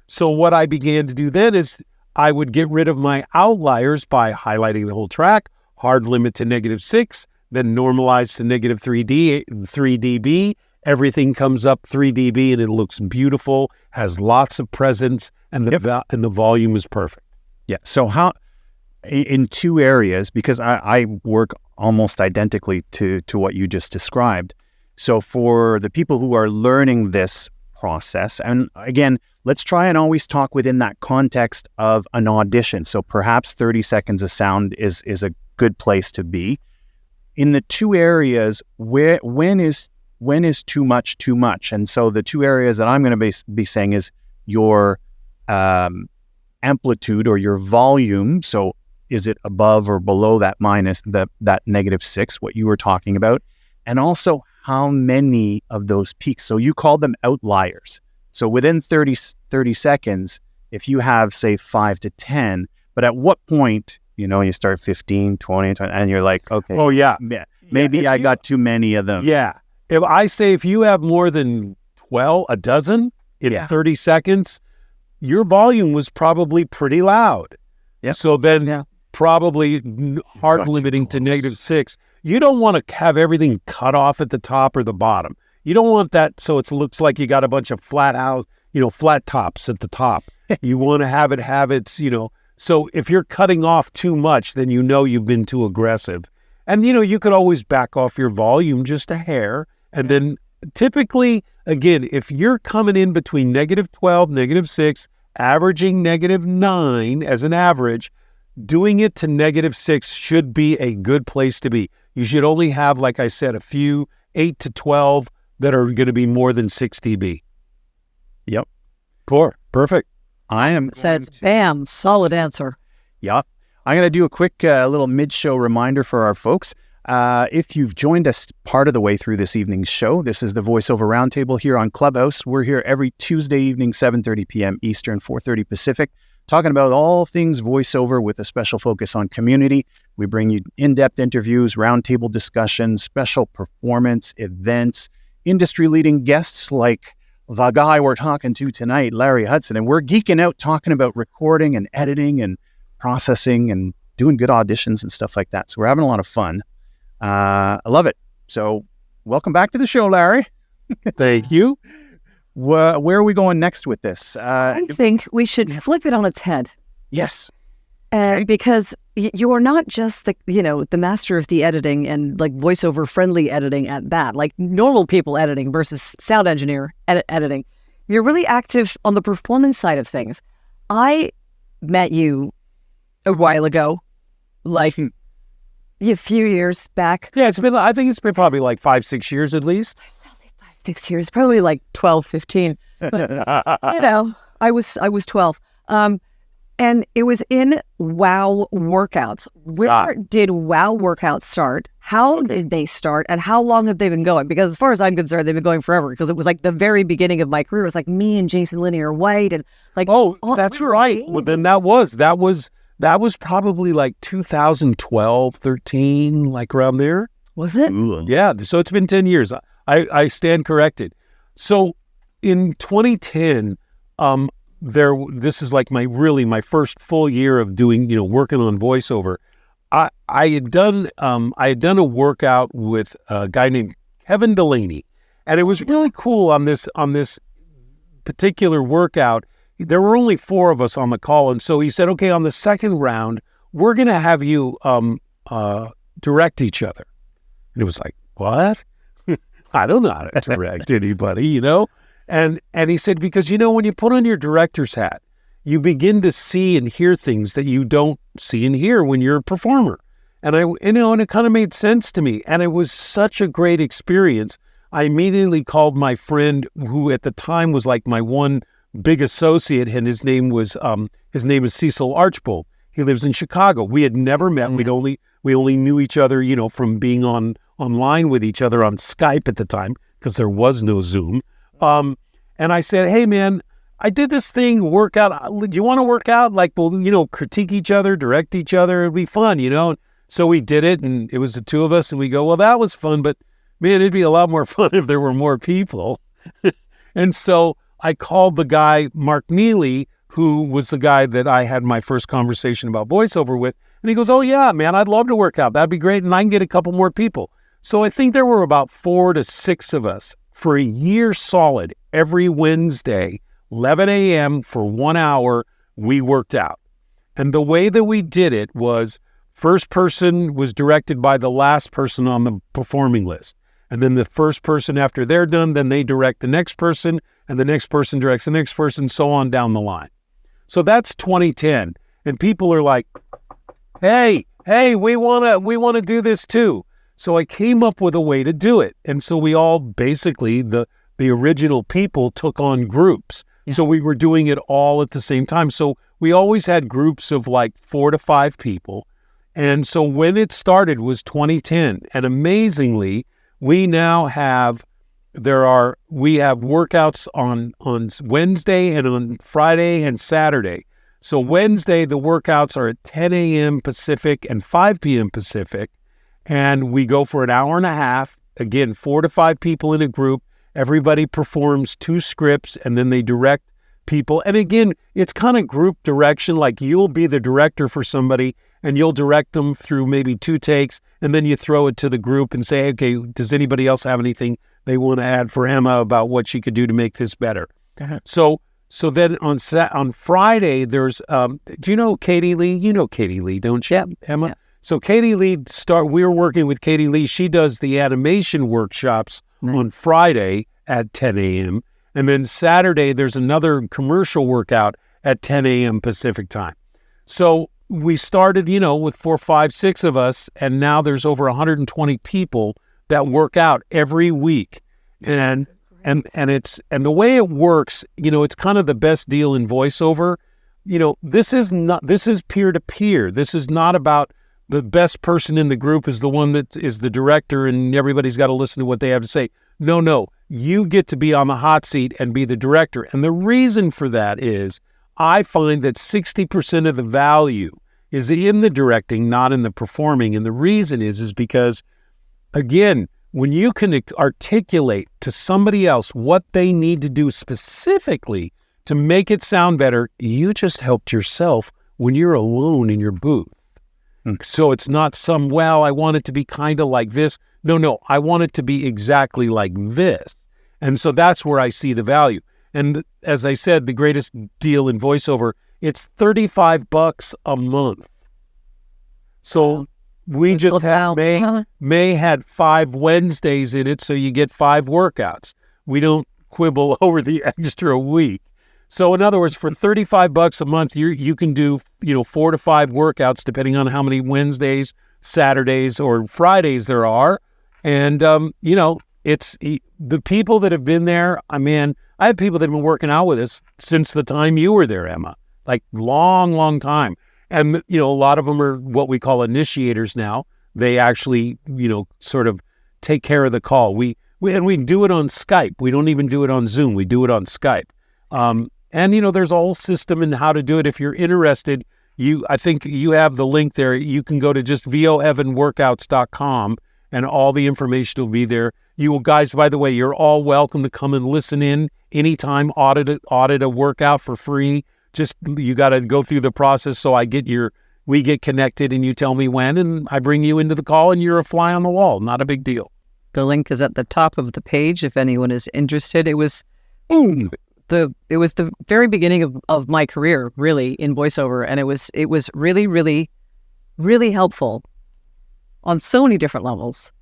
So what I began to do then is I would get rid of my outliers by highlighting the whole track, hard limit to -6, then normalize to -3 dB. Everything comes up 3 dB and it looks beautiful, has lots of presence, and the volume is perfect. Yeah. So how, in two areas, because I work almost identically to what you just described. So for the people who are learning this process, and again, let's try and always talk within that context of an audition. So perhaps 30 seconds of sound is a good place to be. In the two areas, when is too much too much? And so the two areas that I'm going to be saying is your amplitude or your volume. So is it above or below that that -6, what you were talking about? And also how many of those peaks. So you called them outliers. So within 30 seconds, if you have, say, 5 to 10, but at what point, you start 15, 20, and you're like, okay. Oh, yeah. Maybe I got too many of them. Yeah. If you have more than a dozen in 30 seconds, your volume was probably pretty loud. Yep. So then probably hard limiting to -6. You don't want to have everything cut off at the top or the bottom. You don't want that so it looks like you got a bunch of flat tops at the top. You want to have its, so if you're cutting off too much, then you've been too aggressive. And, you could always back off your volume just a hair. And then typically, again, if you're coming in between -12, -6, averaging -9 as an average, doing it to -6 should be a good place to be. You should only have, like I said, a few 8 to 12 that are going to be more than 6 dB. Yep. Perfect. Says, bam, solid answer. Yeah. I'm going to do a quick little mid-show reminder for our folks. If you've joined us part of the way through this evening's show, this is the Voiceover Roundtable here on Clubhouse. We're here every Tuesday evening, 7:30 p.m. Eastern, 4:30 Pacific, talking about all things voiceover with a special focus on community. We bring you in-depth interviews, roundtable discussions, special performance, events, industry-leading guests like the guy we're talking to tonight, Larry Hudson. And we're geeking out talking about recording and editing and processing and doing good auditions and stuff like that. So we're having a lot of fun. I love it. So welcome back to the show, Larry. Thank you. Where are we going next with this? I think we should flip it on its head. Yes. Because you are not just the master of the editing and like voiceover friendly editing at that, like normal people editing versus sound engineer editing. You're really active on the performance side of things. I met you a while ago, like a few years back. Yeah, I think it's been probably like 5-6 years at least. 5-6 years, probably like 12, 15. But, I was 12. And it was in WOW workouts. Where did WOW workouts start? How did they start? And how long have they been going? Because as far as I'm concerned, they've been going forever. Because it was like the very beginning of my career. It was like me and Jason Linear White and like. Oh, that's right. Well, then that was probably like 2012, 13, like around there. Was it? Yeah. So it's been 10 years. I stand corrected. So in 2010, this is like my first full year of doing, working on voiceover. I had done a workout with a guy named Kevin Delaney, and it was really cool on this particular workout. There were only 4 of us on the call, and so he said, "Okay, on the second round, we're going to have you direct each other." And it was like, "What? I don't know how to direct anybody, And he said, because, when you put on your director's hat, you begin to see and hear things that you don't see and hear when you're a performer. And and it kind of made sense to me. And it was such a great experience. I immediately called my friend who at the time was like my one big associate, and his name is Cecil Archbold. He lives in Chicago. We had never met. We only knew each other, from being online with each other on Skype at the time, because there was no Zoom. And I said, "Hey man, I did this thing, workout. You want to work out? Like, we'll, critique each other, direct each other. It'd be fun, So we did it, and it was the 2 of us, and we go, well, that was fun, but man, it'd be a lot more fun if there were more people. And so I called the guy, Mark Neely, who was the guy that I had my first conversation about voiceover with. And he goes, "Oh yeah, man, I'd love to work out. That'd be great. And I can get a couple more people." So I think there were about 4 to 6 of us for a year solid. Every Wednesday, 11 a.m. for 1 hour, we worked out. And the way that we did it was first person was directed by the last person on the performing list. And then the first person after they're done, then they direct the next person, and the next person directs the next person, so on down the line. So that's 2010. And people are like, hey, we want to do this too. So I came up with a way to do it. And so we all basically, the original people took on groups. Yeah. So we were doing it all at the same time. So we always had groups of like 4 to 5 people. And so when it started was 2010. And amazingly, we now have workouts on Wednesday and on Friday and Saturday. So Wednesday, the workouts are at 10 a.m. Pacific and 5 p.m. Pacific. And we go for an hour and a half. Again, 4 to 5 people in a group. Everybody performs 2 scripts, and then they direct people. And again, it's kind of group direction. Like you'll be the director for somebody, and you'll direct them through maybe 2 takes, and then you throw it to the group and say, "Okay, does anybody else have anything they want to add for Emma about what she could do to make this better?" Uh-huh. So then on Friday, there's, do you know Katie Lee? You know Katie Lee, don't you, Emma? Yeah. So Katie Lee, we were working with Katie Lee. She does the animation workshops on Friday at 10 a.m. And then Saturday, there's another commercial workout at 10 a.m. Pacific time. So we started, with 4, 5, 6 of us, and now there's over 120 people that work out every week. And the way it works, it's kind of the best deal in voiceover. this is peer to peer. This is not about the best person in the group is the one that is the director and everybody's got to listen to what they have to say. No, you get to be on the hot seat and be the director. And the reason for that is I find that 60% of the value is in the directing, not in the performing. And the reason is because, again, when you can articulate to somebody else what they need to do specifically to make it sound better, you just helped yourself when you're alone in your booth. So it's not I want it to be kind of like this. No, I want it to be exactly like this. And so that's where I see the value. And as I said, the greatest deal in voiceover, it's $35 a month. So we just had, May had 5 Wednesdays in it, so you get 5 workouts. We don't quibble over the extra week. So in other words, for $35 a month, you can do 4 to 5 workouts depending on how many Wednesdays, Saturdays, or Fridays there are. And it's the people that have been there. I have people that have been working out with us since the time you were there, Emma, like long time. And a lot of them are what we call initiators now. They actually sort of take care of the call. We do it on Skype. We don't even do it on Zoom. We do it on Skype. And there's a whole system in how to do it. If you're interested, I think you have the link there. You can go to just voheavenworkouts.com and all the information will be there. You guys, by the way, you're all welcome to come and listen in anytime, audit a workout for free. Just, you got to go through the process. So we get connected and you tell me when, and I bring you into the call and you're a fly on the wall. Not a big deal. The link is at the top of the page if anyone is interested. It was the very beginning of my career, really, in voiceover, and it was really, really, really helpful on so many different levels.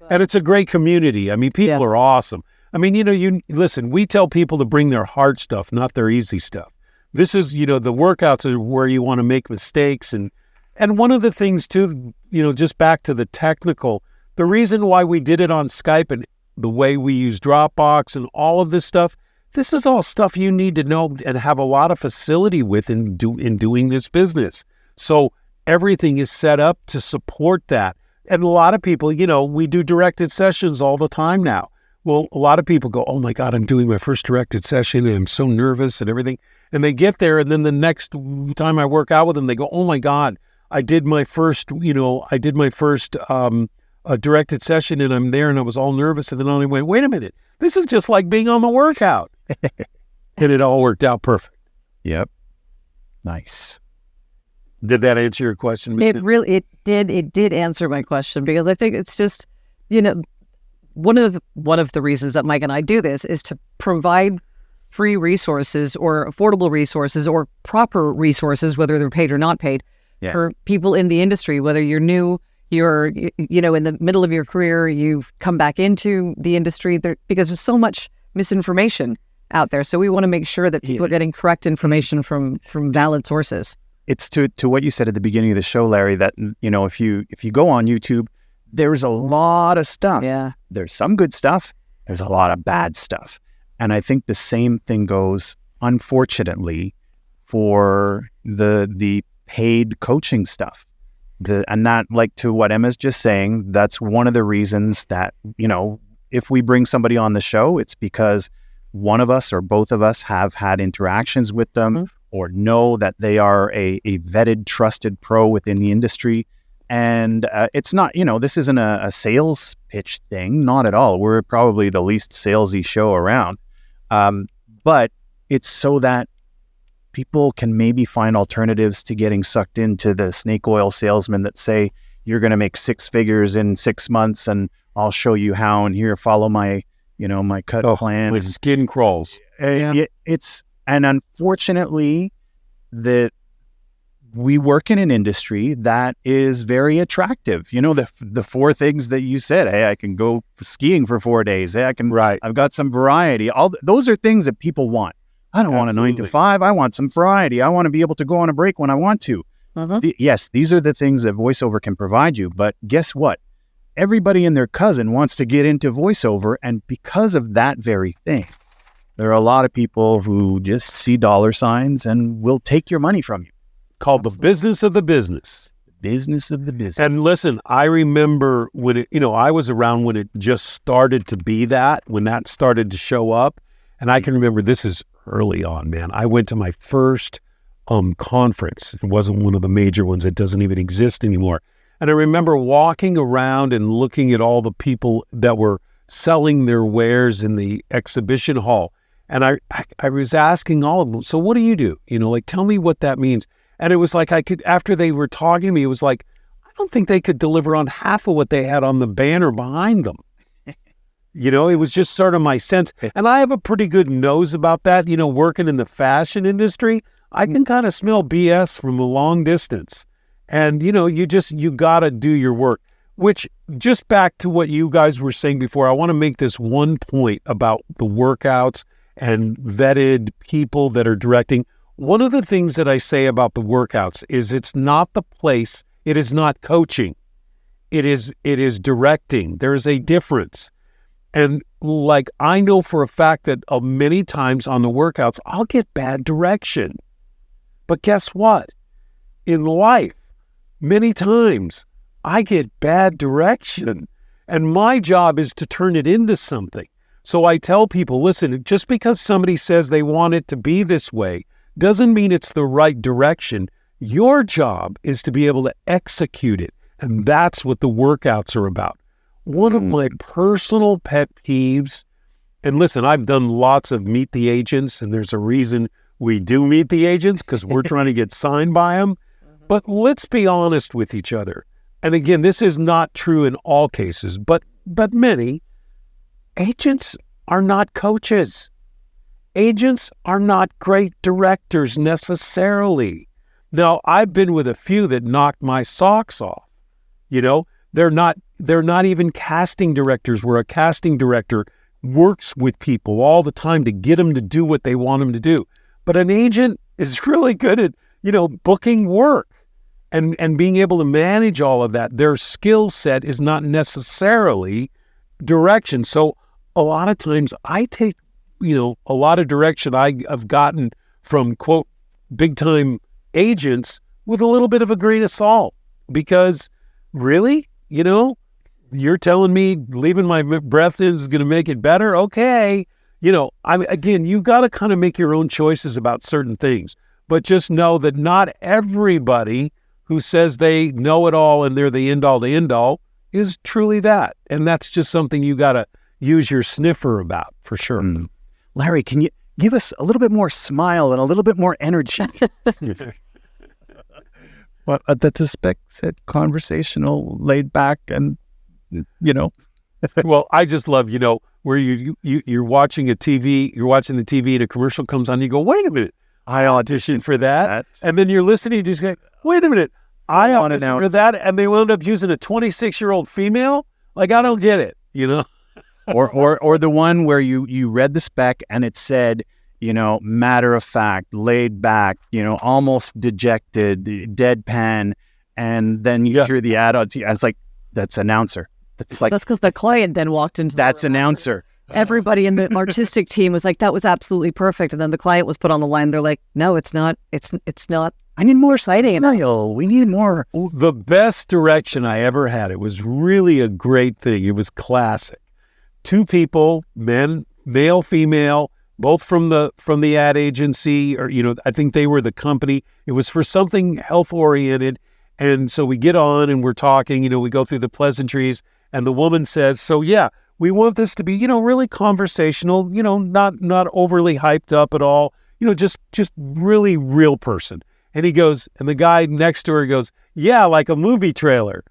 And it's a great community. People are awesome. You listen, we tell people to bring their hard stuff, not their easy stuff. This is, the workouts are where you want to make mistakes. And one of the things too, just back to the technical, the reason why we did it on Skype and the way we use Dropbox and all of this stuff, this is all stuff you need to know and have a lot of facility with in doing this business. So everything is set up to support that. And a lot of people, we do directed sessions all the time now. Well, a lot of people go, oh my God, I'm doing my first directed session and I'm so nervous and everything. And they get there and then the next time I work out with them, they go, oh my God, I did my first directed session and I'm there and I was all nervous. And then I went, wait a minute, this is just like being on the workout. And it all worked out perfect. Yep. Nice. Did that answer your question? It did answer my question, because I think it's just, one of the reasons that Mike and I do this is to provide free resources or affordable resources or proper resources, whether they're paid or not paid, for people in the industry, whether you're new, you're, in the middle of your career, you've come back into the industry, because there's so much misinformation out there. So we want to make sure that people are getting correct information from valid sources. It's to what you said at the beginning of the show, Larry, that, if you go on YouTube, there's a lot of stuff. Yeah. There's some good stuff. There's a lot of bad stuff. And I think the same thing goes, unfortunately, for the paid coaching stuff. And that, like, to what Emma's just saying, that's one of the reasons that, if we bring somebody on the show, it's because one of us or both of us have had interactions with them or know that they are a vetted, trusted pro within the industry. And it's not, this isn't a sales pitch thing, not at all. We're probably the least salesy show around. But it's so that people can maybe find alternatives to getting sucked into the snake oil salesmen that say, you're going to make 6 figures in 6 months and I'll show you how, and here, follow my, my cut plan. Like skin crawls. And unfortunately, we work in an industry that is very attractive. The 4 things that you said. Hey, I can go skiing for 4 days. Hey, I've got some variety. Those are things that people want. I don't want a 9 to 5. I want some variety. I want to be able to go on a break when I want to. Yes, these are the things that voiceover can provide you. But guess what? Everybody and their cousin wants to get into voiceover, and because of that very thing, There are a lot of people who just see dollar signs and will take your money from you. Called the business of the business. Business of the business. And listen, I remember when I was around when it just started to be that, when that started to show up. And I can remember, this is early on, man. I went to my first conference. It wasn't one of the major ones. It doesn't even exist anymore. And I remember walking around and looking at all the people that were selling their wares in the exhibition hall. And I was asking all of them, so what do you do? Tell me what that means. And it was like after they were talking to me, it was like, I don't think they could deliver on half of what they had on the banner behind them. It was just sort of my sense. And I have a pretty good nose about that. Working in the fashion industry, I can kind of smell BS from a long distance. And, you got to do your work. Which, just back to what you guys were saying before, I want to make this one point about the workouts and vetted people that are directing. One of the things that I say about the workouts is it's not the place, it is not coaching. It is directing. There's a difference. And I know for a fact that many times on the workouts, I'll get bad direction. But guess what? In life, many times I get bad direction. And my job is to turn it into something. So I tell people, listen, just because somebody says they want it to be this way, doesn't mean it's the right direction. Your job is to be able to execute it. And that's what the workouts are about. One of my personal pet peeves, and listen, I've done lots of meet the agents, and there's a reason we do meet the agents, because we're trying to get signed by them. But let's be honest with each other. And again, this is not true in all cases, but many agents are not coaches. Agents are not great directors necessarily. Now, I've been with a few that knocked my socks off. They're not even casting directors, where a casting director works with people all the time to get them to do what they want them to do. But an agent is really good at, booking work and being able to manage all of that. Their skill set is not necessarily direction. So a lot of times I take, a lot of direction I've gotten from, quote, big time agents with a little bit of a grain of salt, because really, you're telling me leaving my breath in is going to make it better. Okay. You've got to kind of make your own choices about certain things, but just know that not everybody who says they know it all and they're the end all to end all is truly that. And that's just something you got to use your sniffer about, for sure. Larry, can you give us a little bit more smile and a little bit more energy? Well, the spec said conversational, laid back, and Well, I just love, where you're watching the TV and a commercial comes on, and you go, wait a minute, I auditioned for that. And then you're listening, you just go, wait a minute, I auditioned for that, and they wound up using a 26-year-old female? I don't get it, or the one where you read the spec and it said, matter of fact, laid back, almost dejected, deadpan, and then you hear the ad on TV, and it's like, that's announcer. That's because the client then walked into that's announcer. Everybody in the artistic team was like, that was absolutely perfect. And then the client was put on the line. They're like, no, it's not. It's not. I need more exciting. We need more. The best direction I ever had. It was really a great thing. It was classic. Two people, male, female, both from the ad agency, or, I think they were the company. It was for something health oriented. And so we get on and we're talking, we go through the pleasantries, and the woman says, so yeah, we want this to be, really conversational, not overly hyped up at all, just really real person. And he goes, and the guy next to her goes, yeah, like a movie trailer.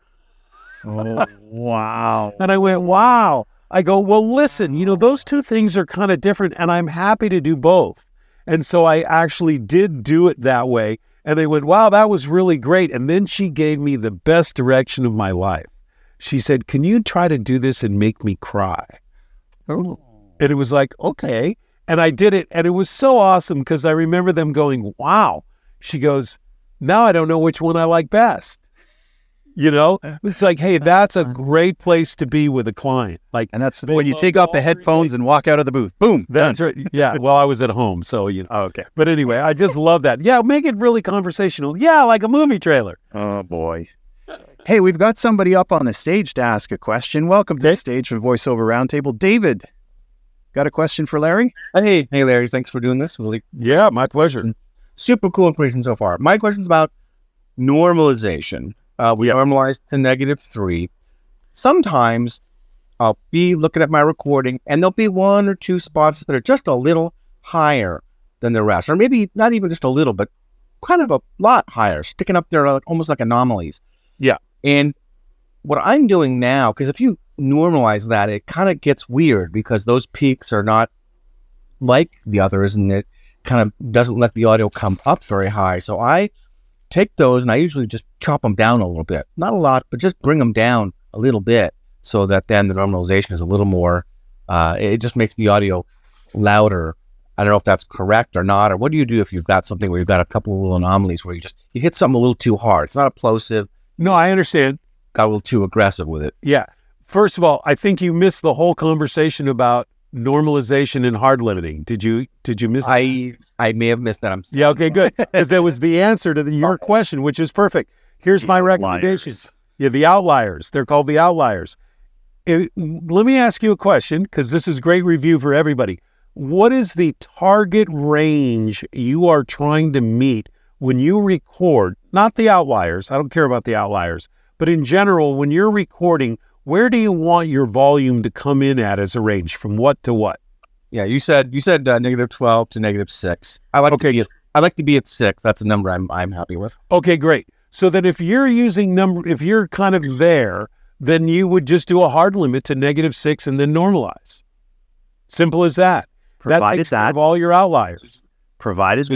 Oh, wow. And I went, wow. I go, well, listen, those two things are kind of different, and I'm happy to do both. And so I actually did do it that way. And they went, wow, that was really great. And then she gave me the best direction of my life. She said, can you try to do this and make me cry? Oh. And it was like, okay. And I did it. And it was so awesome, because I remember them going, wow. She goes, now I don't know which one I like best. It's like, hey, that's a great place to be with a client. Like, and that's when you take off the headphones and walk out of the booth. Boom. That's right. Yeah. Well, I was at home, so Oh, okay. But anyway, I just love that. Yeah, make it really conversational. Yeah, like a movie trailer. Oh boy. Hey, we've got somebody up on the stage to ask a question. Welcome to the stage for Voiceover Roundtable. David, got a question for Larry? Hey, Larry. Thanks for doing this. Really, yeah, my pleasure. Super cool information so far. My question's about normalization. We normalized to -3. Sometimes I'll be looking at my recording and there'll be one or two spots that are just a little higher than the rest, or maybe not even just a little, but kind of a lot higher, sticking up there almost like anomalies. Yeah. And what I'm doing now, because if you normalize that, it kind of gets weird because those peaks are not like the others and it kind of doesn't let the audio come up very high. So I take those and I usually just chop them down a little bit. Not a lot, but just bring them down a little bit so that then the normalization is a little more, it just makes the audio louder. I don't know if that's correct or not, or what do you do if you've got something where you've got a couple of little anomalies where you hit something a little too hard? It's not plosive. No, I understand. Got a little too aggressive with it. Yeah. First of all, I think you missed the whole conversation about normalization and hard limiting. Did you miss that? I may have missed that. Yeah, okay, good. Because that was the answer to your question, which is perfect. Here's my recommendation. Yeah, the outliers. They're called the outliers. Let me ask you a question, because this is great review for everybody. What is the target range you are trying to meet when you record? Not the outliers. I don't care about the outliers. But in general, when you're recording, where do you want your volume to come in at as a range? From what to what? Yeah, you said -12 to -6. I like to be at 6. That's a number I'm happy with. Okay, great. So then if you're if you're kind of there, then you would just do a hard limit to -6 and then normalize. Simple as that. That takes care of all your outliers. Provided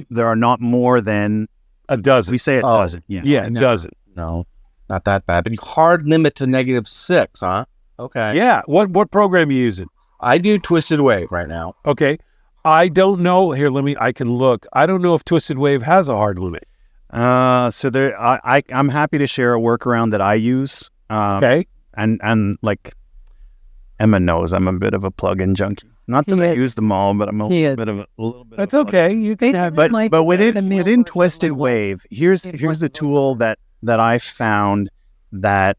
there are not more than a dozen. We say a dozen. Yeah, a dozen. No, not that bad. But hard limit to -6, huh? Okay. Yeah. What program are you using? I do Twisted Wave right now. Okay. I don't know. Here, I can look. I don't know if Twisted Wave has a hard limit. So I'm happy to share a workaround that I use. Okay. And like Emma knows, I'm a bit of a plug-in junkie. Not that I use them all, but I'm a little bit. That's okay. You can have, but within Twisted Wave, here's the tool that I found that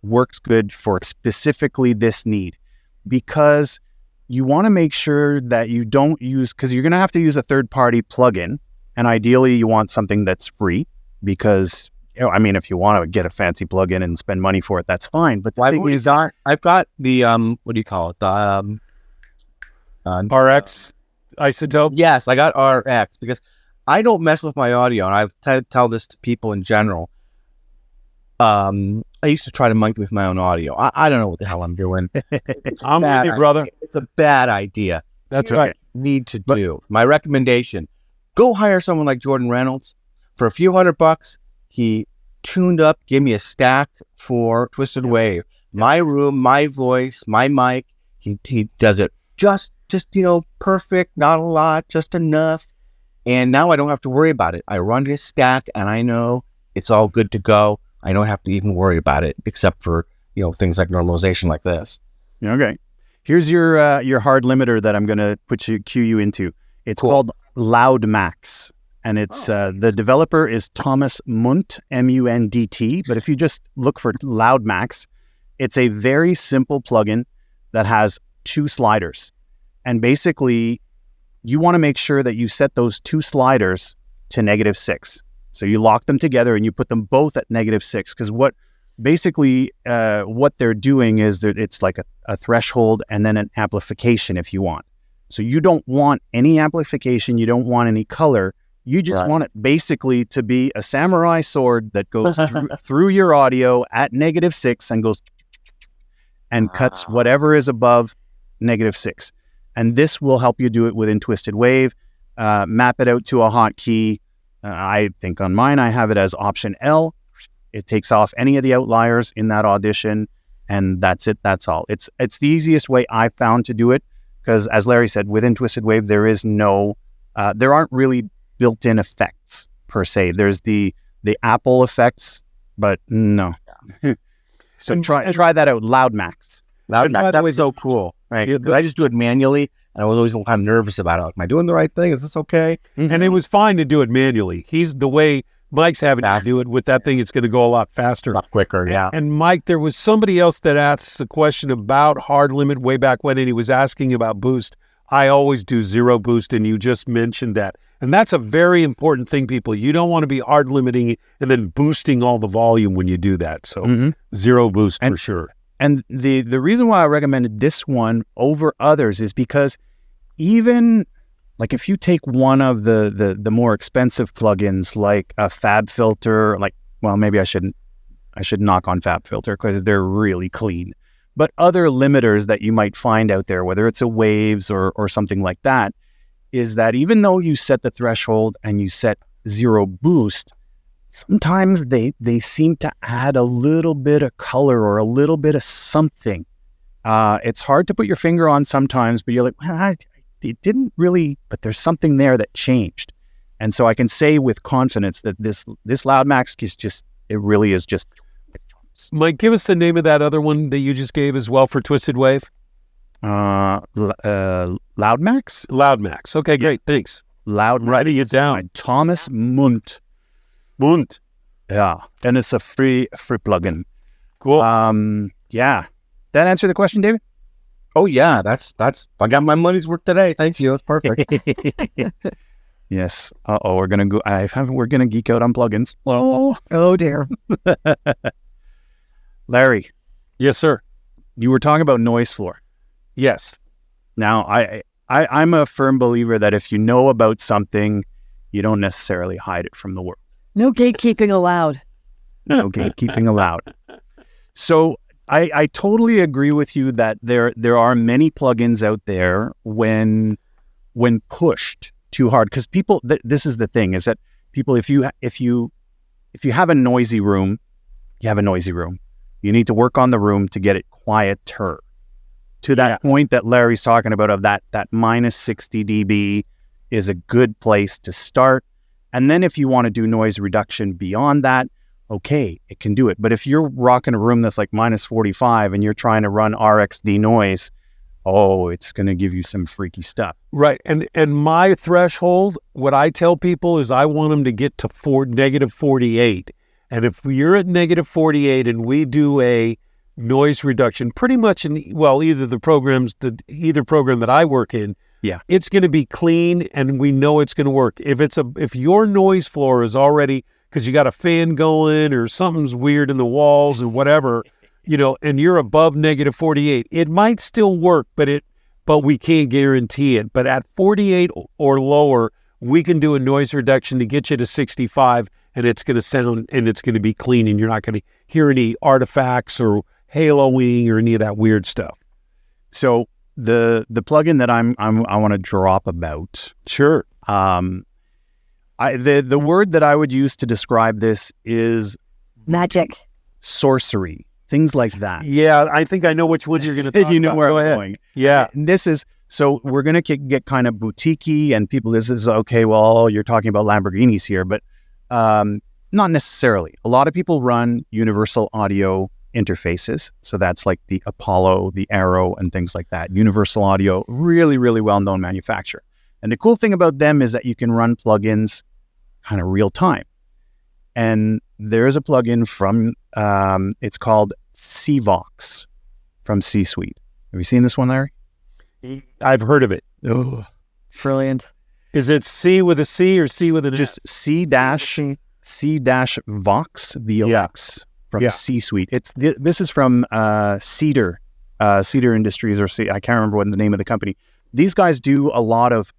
works good for specifically this need, because you want to make sure that you don't use, because you're going to have to use a third-party plugin, and ideally you want something that's free, because if you want to get a fancy plugin and spend money for it, that's fine. But the thing is, I've got the what do you call it? The RX isotope. Yes, I got RX because I don't mess with my audio, and I tell this to people in general. I used to try to monkey with my own audio. I don't know what the hell I'm doing. I'm with you, brother. It's a bad idea. That's right. Need to do. My recommendation: go hire someone like Jordan Reynolds for a few $100. He tuned up, gave me a stack for Twisted Wave. My room, my voice, my mic. He does it just perfect, not a lot, just enough. And now I don't have to worry about it. I run his stack and I know it's all good to go. I don't have to even worry about it, except for, things like normalization like this. Okay. Here's your hard limiter that I'm going to cue you into. It's called Loud Max. And it's the developer is Thomas Mundt, M-U-N-D-T. But if you just look for Loud Max, it's a very simple plugin that has 2 sliders. And basically, you want to make sure that you set those 2 sliders to -6. So you lock them together and you put them both at -6. Because what they're doing is it's like a threshold and then an amplification if you want. So you don't want any amplification. You don't want any color. You just want it basically to be a samurai sword that goes through your audio at -6 and goes and cuts whatever is above -6. And this will help you do it within Twisted Wave. Map it out to a hotkey. I think on mine, I have it as Option L. It takes off any of the outliers in that audition, and that's it. That's all. It's the easiest way I found to do it, because as Larry said, within Twisted Wave, there aren't really built-in effects per se. There's the Apple effects but no. So try that out, Loud Max. Loud Max, that was so cool. Right? Because I just do it manually, and I was always kind of nervous about it. Like, am I doing the right thing? Is this okay? And it was fine to do it manually. The way Mike's having to do it with that thing, it's going to go a lot faster. A lot quicker, yeah. And Mike, there was somebody else that asked the question about hard limit way back when, and he was asking about boost. I always do 0 boost, and you just mentioned that. And that's a very important thing, people. You don't want to be hard limiting and then boosting all the volume when you do that. So 0 boost for sure. And the reason why I recommended this one over others is because even like if you take one of the more expensive plugins like a Fab Filter, maybe I should knock on Fab Filter because they're really clean. But other limiters that you might find out there, whether it's a Waves or something like that, is that even though you set the threshold and you set 0 boost, sometimes they seem to add a little bit of color or a little bit of something. It's hard to put your finger on sometimes, but you're like, well, it didn't really, but there's something there that changed. And so I can say with confidence that this Loud Max really is just. Mike, give us the name of that other one that you just gave as well for Twisted Wave. Loud Max? Loud Max. Okay, great. Thanks. Loud Max. Writing it down. By Thomas Munt. Yeah. And it's a free plugin. Cool. Yeah. That answer the question, David? Oh yeah, that's I got my money's worth today. Thanks you. It's perfect. Yes. We're gonna geek out on plugins. Oh dear. Larry. Yes, sir. You were talking about noise floor. Yes. Now I'm a firm believer that if you know about something, you don't necessarily hide it from the world. No gatekeeping allowed. No gatekeeping allowed. So I totally agree with you that there are many plugins out there when pushed too hard, because people, this is the thing, is that people, if you have a noisy room, you have a noisy room. You need to work on the room to get it quieter. To that point that Larry's talking about of that minus 60 dB is a good place to start. And then if you want to do noise reduction beyond that, okay, it can do it. But if you're rocking a room that's like minus 45 and you're trying to run RXD noise, it's going to give you some freaky stuff. Right. And my threshold, what I tell people is I want them to get to negative 48. And if you're at negative 48 and we do a noise reduction, pretty much either program that I work in, it's going to be clean and we know it's going to work. If your noise floor is already, because you got a fan going or something's weird in the walls and whatever, and you're above negative 48, it might still work, but we can't guarantee it. But at 48 or lower, we can do a noise reduction to get you to 65, and it's going to sound and it's going to be clean, and you're not going to hear any artifacts or haloing or any of that weird stuff. So the plugin that I want to drop about. Sure. The word that I would use to describe this is magic, sorcery, things like that. Yeah, I think I know which ones you're going to talk about. You know where I'm going. Yeah. So we're going to get kind of boutique-y, and people, this is okay, well, you're talking about Lamborghinis here, but not necessarily. A lot of people run universal audio interfaces. So that's like the Apollo, the Arrow, and things like that. Universal Audio, really, really well-known manufacturer. And the cool thing about them is that you can run plugins kind of real time. And there is a plugin from, it's called CVox from C-Suite. Have you seen this one, Larry? I've heard of it. Oh, brilliant. Is it C with a C or C with an just S? C-Vox, VOX from C-Suite. This is from Cedar Industries, or I can't remember what the name of the company. These guys do a lot of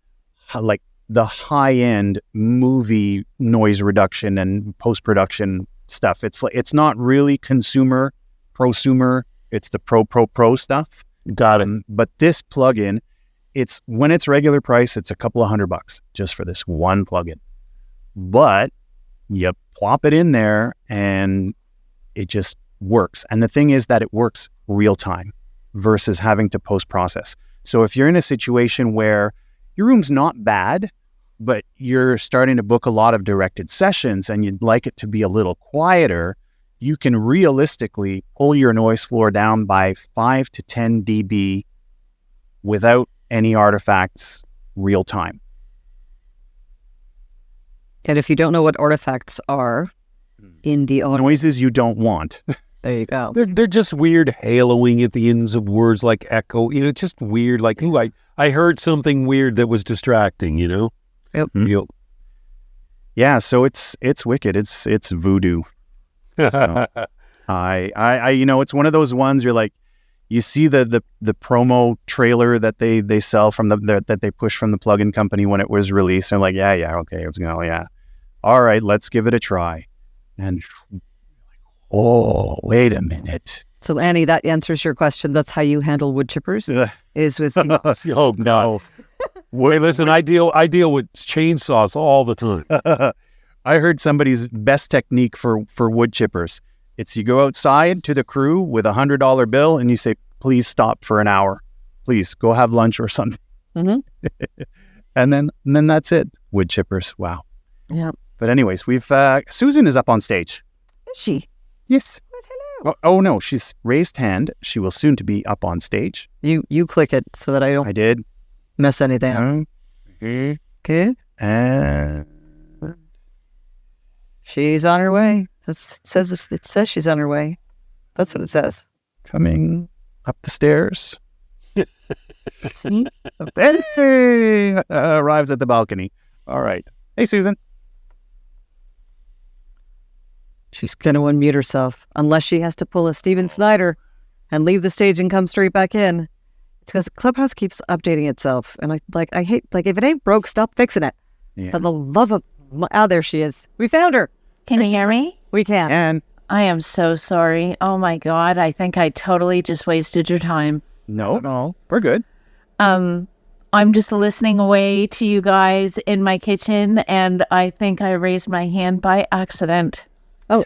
like the high-end movie noise reduction and post-production stuff. It's not really prosumer. It's the pro stuff. Got it. But this plugin, when it's regular price, it's a couple of $100 just for this one plugin. But you plop it in there and it just works. And the thing is that it works real time versus having to post-process. So if you're in a situation where your room's not bad, but you're starting to book a lot of directed sessions and you'd like it to be a little quieter, you can realistically pull your noise floor down by 5 to 10 dB without any artifacts real time. And if you don't know what artifacts are in the audio, noises you don't want. there you go. They're just weird haloing at the ends of words like echo. It's just weird. Like, ooh, I heard something weird that was distracting, Yep. Mm-hmm. Yeah, so it's wicked. It's voodoo. So, it's one of those ones you're like, you see the promo trailer that they sell from that they push from the plugin company when it was released. And like, okay, it's going, yeah. All right, let's give it a try. And oh, wait a minute. So Annie, that answers your question. That's how you handle wood chippers? Is with oh no. Wait, listen, I deal with chainsaws all the time. I heard somebody's best technique for wood chippers. It's you go outside to the crew with $100 bill and you say, please stop for an hour. Please go have lunch or something. Mm-hmm. and then that's it. Wood chippers. Wow. Yeah. But anyways, we've Susan is up on stage. Is she? Yes. But hello. Oh no, she's raised hand. She will soon to be up on stage. You click it so that I don't I did. mess anything up. Okay. And she's on her way. It says she's on her way. That's what it says. Coming up the stairs. See? Then arrives at the balcony. All right. Hey, Susan. She's going to unmute herself unless she has to pull a Steven Snyder and leave the stage and come straight back in. It's because Clubhouse keeps updating itself. And I hate, if it ain't broke, stop fixing it. Yeah. For the love of... there she is. We found her. Can you hear me? We can. And I am so sorry. Oh my God. I think I totally just wasted your time. no, we're good. I'm just listening away to you guys in my kitchen, and I think I raised my hand by accident. Oh.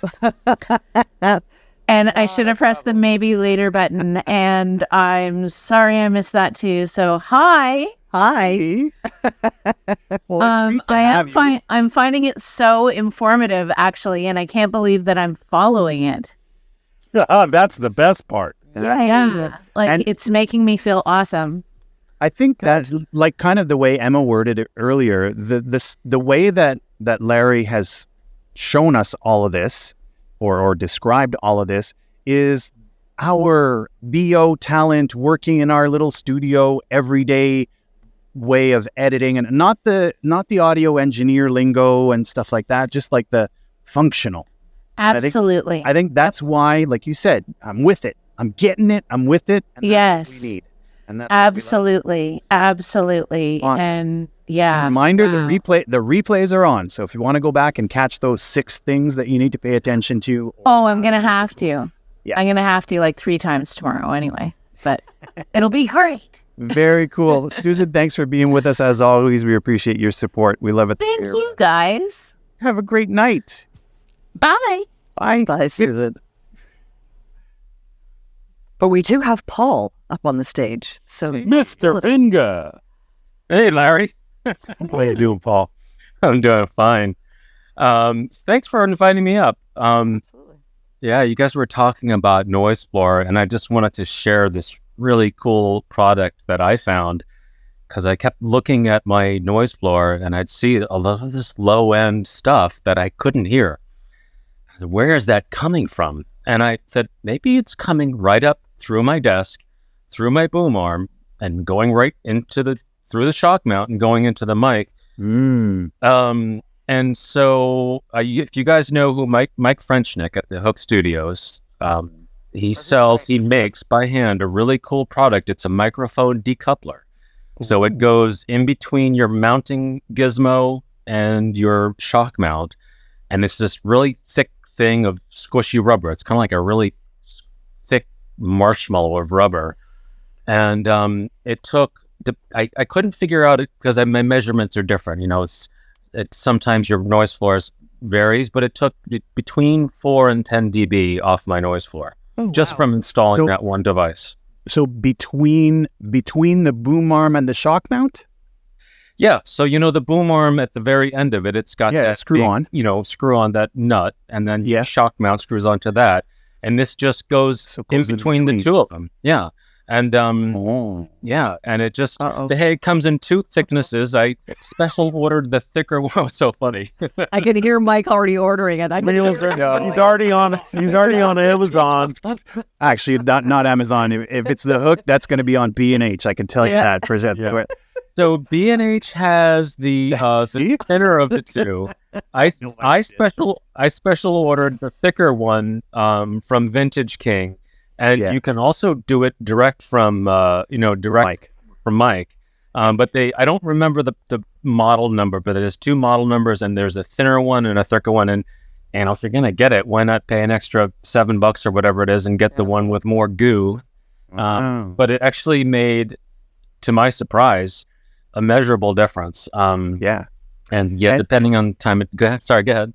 And I should have pressed the maybe later button, and I'm sorry I missed that too. So hi. Hi. Well, it's great to have you. I'm finding it so informative, actually, and I can't believe that I'm following it. That's the best part. Yeah. It's making me feel awesome. I think that's like kind of the way Emma worded it earlier. The way that Larry has shown us all of this, or described all of this, is our BO talent working in our little studio everyday way of editing, and not the audio engineer lingo and stuff like that, just like the functional. Absolutely. I think that's why, like you said, I'm with it. I'm getting it. I'm with it. And that's what we need. And that's absolutely. Absolutely. Awesome. And yeah. Reminder, the replays are on. So if you want to go back and catch those 6 things that you need to pay attention to. I'm going to have to. Yeah. I'm going to have to 3 times tomorrow anyway, but it'll be great. Very cool. Susan, thanks for being with us as always. We appreciate your support. We love it. Thank you, guys. Have a great night. Bye. Bye. Bye, Susan. But we do have Paul up on the stage. So Mr. Finga. Hey, Larry. How you doing, Paul? I'm doing fine. Thanks for inviting me up. Absolutely. Yeah, you guys were talking about Noise Explorer, and I just wanted to share this really cool product that I found, because I kept looking at my Noise Explorer and I'd see a lot of this low-end stuff that I couldn't hear. Where is that coming from? And I said, maybe it's coming right up through my desk, through my boom arm, and going right through the shock mount and going into the mic. And so if you guys know who Mike Frenchnick at the Hook Studios, he makes by hand a really cool product. It's a microphone decoupler. So it goes in between your mounting gizmo and your shock mount. And it's this really thick thing of squishy rubber. It's kind of like a really thick marshmallow of rubber. And it took, I couldn't figure out it because my measurements are different. It's sometimes your noise floor varies, but it took between 4 and 10 dB off my noise floor just from installing that one device. So between the boom arm and the shock mount? Yeah. So, the boom arm at the very end of it, it's got that screw on. Screw on that nut, and then shock mount screws onto that. And this just goes in between the two of them. Yeah. And and it just the hay comes in two thicknesses. I special ordered the thicker one. It's so funny. I can hear Mike already ordering it. He's already on Amazon. Actually, not Amazon. If it's the hook, that's going to be on B&H. I can tell you that. So B&H has the thinner of the two. I special ordered the thicker one from Vintage King. And you can also do it direct from from Mike. But I don't remember the model number, but there's two model numbers, and there's a thinner one and a thicker one. And if you're gonna get it, why not pay an extra $7 or whatever it is and get the one with more goo? But it actually made, to my surprise, a measurable difference. And depending on time, go ahead.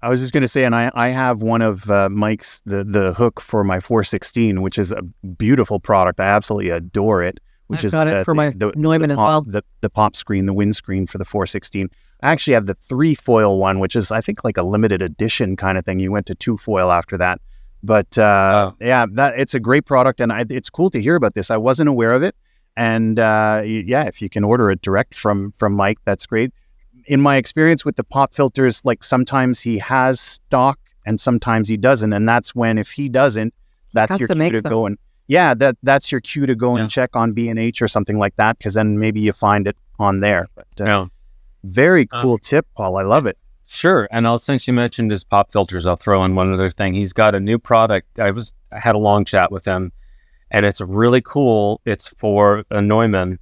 I was just going to say, and I have one of Mike's, the hook for my 416, which is a beautiful product. I absolutely adore it. Which I've got it for my Neumann as well. The pop screen, the windscreen for the 416. I actually have the 3-foil one, which is, I think, like a limited edition kind of thing. You went to 2-foil after that. But it's a great product, and it's cool to hear about this. I wasn't aware of it. And if you can order it direct from Mike, that's great. In my experience with the pop filters, like sometimes he has stock and sometimes he doesn't. And that's when, if he doesn't, that's your cue to go and that's your cue to go and check on B&H or something like that. Cause then maybe you find it on there. But very cool tip, Paul. I love it. Sure. And since you mentioned his pop filters, I'll throw in one other thing. He's got a new product. I had a long chat with him, and it's really cool. It's for a Neumann,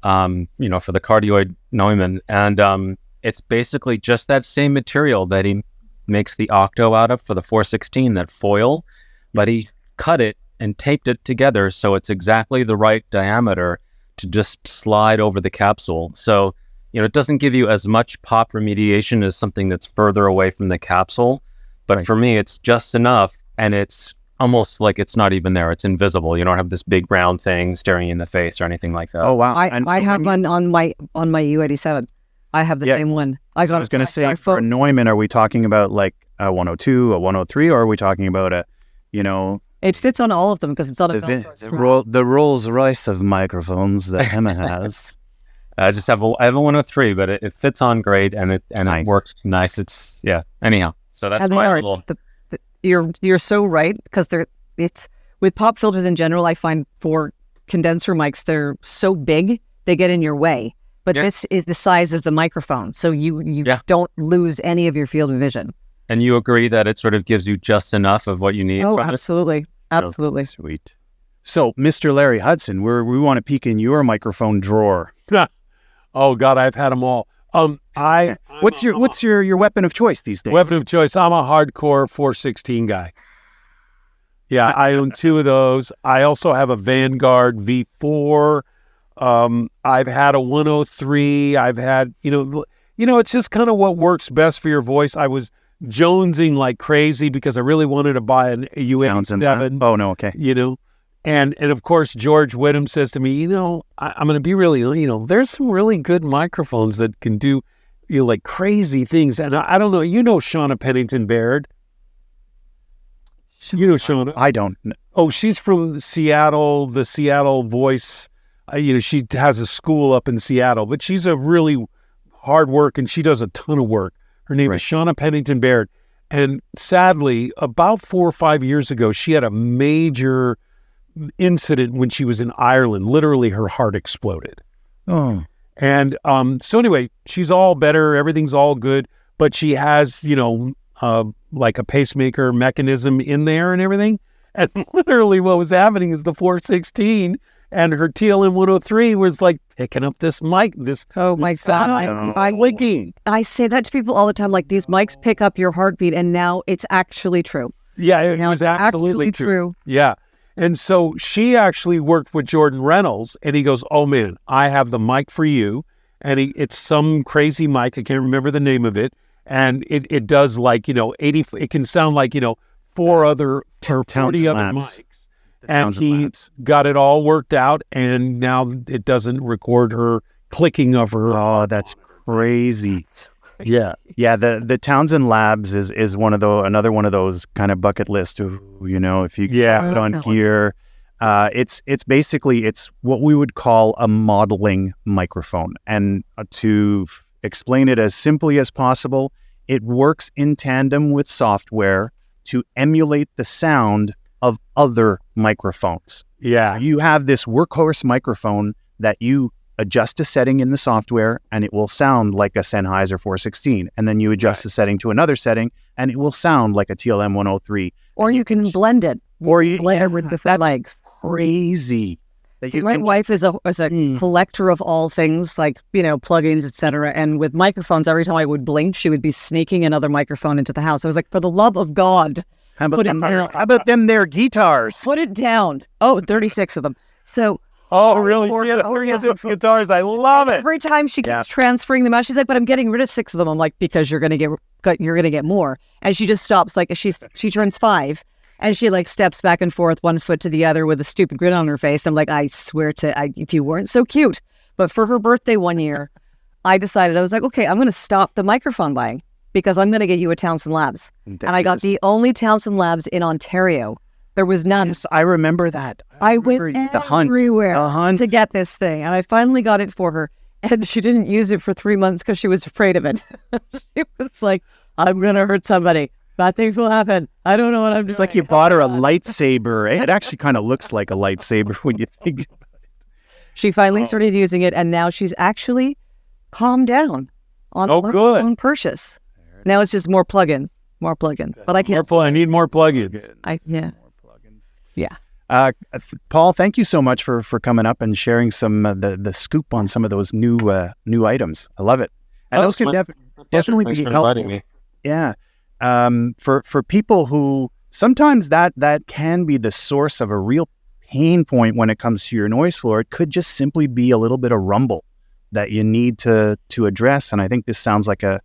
for the cardioid Neumann. And, it's basically just that same material that he makes the Octo out of for the 416, that foil, but he cut it and taped it together so it's exactly the right diameter to just slide over the capsule. So, it doesn't give you as much pop remediation as something that's further away from the capsule, but for me, it's just enough, and it's almost like it's not even there. It's invisible. You don't have this big round thing staring you in the face or anything like that. Oh, wow. I have one on my U87. I have the same one. I was going to say, for a Neumann, are we talking about like a 102, a 103, or are we talking about a, It fits on all of them because it's on the Rolls Royce of microphones that Emma has. I have a 103, but it fits on great, and it works nice. Anyhow. So that's my little... You're so right, because it's with pop filters in general. I find for condenser mics, they're so big, they get in your way. But this is the size of the microphone, so you don't lose any of your field of vision. And you agree that it sort of gives you just enough of what you need? Oh, absolutely. Absolutely. Sweet. So, Mr. Larry Hudson, we want to peek in your microphone drawer. Oh, God, I've had them all. What's your weapon of choice these days? Weapon of choice. I'm a hardcore 416 guy. Yeah, I own two of those. I also have a Vanguard V4. I've had a 103. I've had, it's just kind of what works best for your voice. I was jonesing like crazy because I really wanted to buy a U87. Oh, no, okay. And of course, George Whittam says to me, I'm going to be really, there's some really good microphones that can do, like crazy things. And I don't know, Shauna Pennington Baird? Shauna? I don't. Oh, she's from Seattle, the Seattle Voice. She has a school up in Seattle, but she's a really hard work, and she does a ton of work. Her name is Shauna Pennington Baird. And sadly, about 4 or 5 years ago, she had a major incident when she was in Ireland. Literally, her heart exploded. Oh. And so anyway, she's all better. Everything's all good. But she has, like a pacemaker mechanism in there and everything. And literally what was happening is the 416 and her TLM 103 was like picking up this mic. Oh my God. I'm clicking. I say that to people all the time. Like, these mics pick up your heartbeat, and now it's actually true. Yeah, it was absolutely true. Yeah. And so she actually worked with Jordan Reynolds, and he goes, oh man, I have the mic for you. And it's some crazy mic. I can't remember the name of it. And it does like, 80, it can sound like, 40 other mics. And he got it all worked out, and now it doesn't record her clicking of her. Oh, that's crazy. Yeah. Yeah, the Townsend Labs is another one of those kind of bucket list of, if you put on gear. It's basically what we would call a modeling microphone. And to explain it as simply as possible, it works in tandem with software to emulate the sound of other microphones. Yeah. You have this workhorse microphone that you adjust a setting in the software and it will sound like a Sennheiser 416. And then you adjust the setting to another setting and it will sound like a TLM 103. Or you can blend it. Or you blend it with the legs. Crazy. My wife is a collector of all things like, plugins, etc. And with microphones, every time I would blink, she would be sneaking another microphone into the house. I was like, for the love of God, how about them their guitars? Put it down. Oh, 36 of them. So... Oh, really? She has 36 guitars. I love it. Every time she keeps transferring them out, she's like, "But I'm getting rid of 6 of them." I'm like, "Because you're gonna get more." And she just stops. Like she turns 5, and she like steps back and forth, one foot to the other, with a stupid grin on her face. I'm like, I swear if you weren't so cute. But for her birthday one year, I decided, I was like, okay, I'm gonna stop the microphone buying because I'm gonna get you a Townsend Labs, and I got the only Townsend Labs in Ontario. There was none. Yes, I remember that. I went everywhere to get this thing, and I finally got it for her. And she didn't use it for 3 months because she was afraid of it. She was like, "I'm gonna hurt somebody. Bad things will happen. I don't know what I'm doing." It's like you bought her a lightsaber. It actually kind of looks like a lightsaber when you think about it. She finally started using it, and now she's actually calmed down on purchase. Now it's just more plugins. But I can't. I need more plugins. Yeah. Paul, thank you so much for coming up and sharing some the scoop on some of those new items. I love it. And those can definitely be helpful. Yeah. For people who sometimes that can be the source of a real pain point when it comes to your noise floor. It could just simply be a little bit of rumble that you need to address. And I think this sounds like a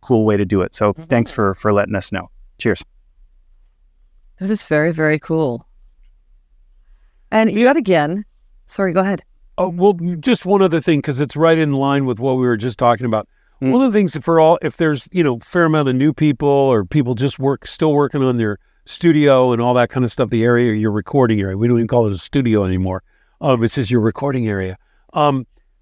cool way to do it. So thanks for letting us know. Cheers. That is very, very cool. And yet again, sorry, go ahead. Oh, well, just one other thing, because it's right in line with what we were just talking about. One of the things if there's, fair amount of new people or people just still working on their studio and all that kind of stuff, the area, your recording area, we don't even call it a studio anymore. It's just your recording area.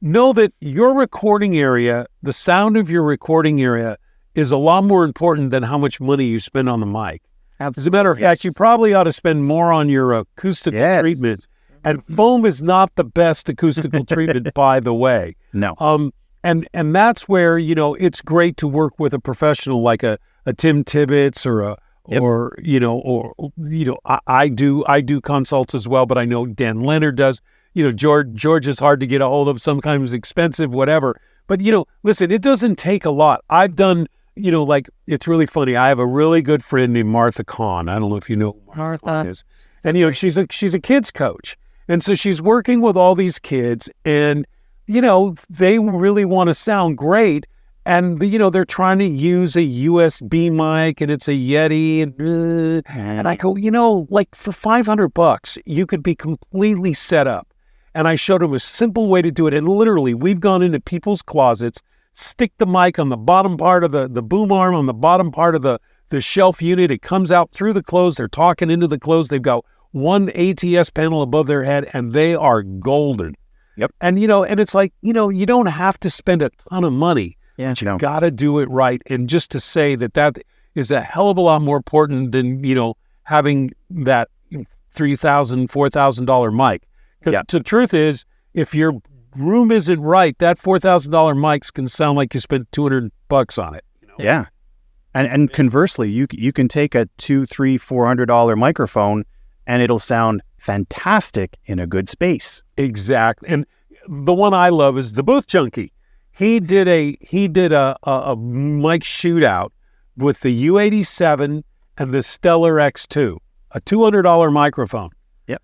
Know that your recording area, the sound of your recording area is a lot more important than how much money you spend on the mic. Absolutely. As a matter of fact, you probably ought to spend more on your acoustical treatment. And foam is not the best acoustical treatment, by the way. No. And that's where, it's great to work with a professional like a Tim Tibbetts I do consults as well, but I know Dan Leonard does. George is hard to get a hold of, sometimes expensive, whatever. But, listen, it doesn't take a lot. I've done, it's really funny. I have a really good friend named Martha Kahn. I don't know if you know who Martha Kahn is. And, she's a kids coach. And so she's working with all these kids and, they really want to sound great. And, they're trying to use a USB mic and it's a Yeti. And I go, for $500, you could be completely set up. And I showed them a simple way to do it. And literally, we've gone into people's closets, stick the mic on the bottom part of the boom arm, on the bottom part of the shelf unit. It comes out through the clothes. They're talking into the clothes. They've got one ATS panel above their head, and they are golden. Yep. And, and it's like, you don't have to spend a ton of money. Yeah, but you got to do it right. And just to say that is a hell of a lot more important than, having that $3,000, $4,000 mic. Because the truth is, if your room isn't right, that $4,000 mics can sound like you spent $200 on it. Yeah. And conversely, you can take a $200, $300, $400 microphone and it'll sound fantastic in a good space. Exactly. And the one I love is the Booth Junkie. He did a mic shootout with the U87 and the Stellar X2, a $200 microphone. Yep.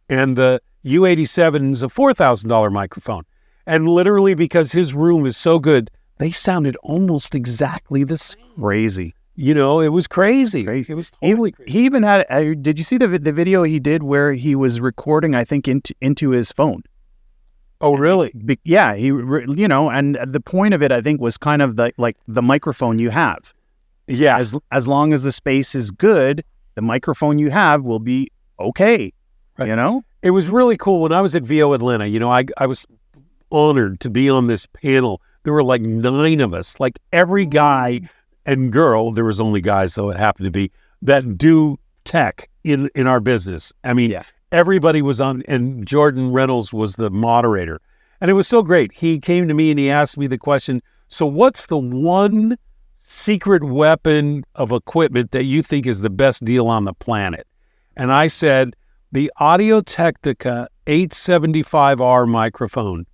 And the U87 is a $4,000 microphone. And literally, because his room is so good, they sounded almost exactly the same. Crazy. It was crazy. It was totally crazy. He even had, did you see the video he did where he was recording, I think, into his phone? Oh, really? Yeah, and the point of it, I think, was kind of the microphone you have. Yeah. As long as the space is good, the microphone you have will be okay. Right. It was really cool when I was at VO Atlanta. I was honored to be on this panel. There were like 9 of us, like every guy and girl. There was only guys, though it happened to be, that do tech in our business. I mean, everybody was on, and Jordan Reynolds was the moderator. And it was so great. He came to me and he asked me the question, so what's the one secret weapon of equipment that you think is the best deal on the planet? And I said, the Audio-Technica 875R microphone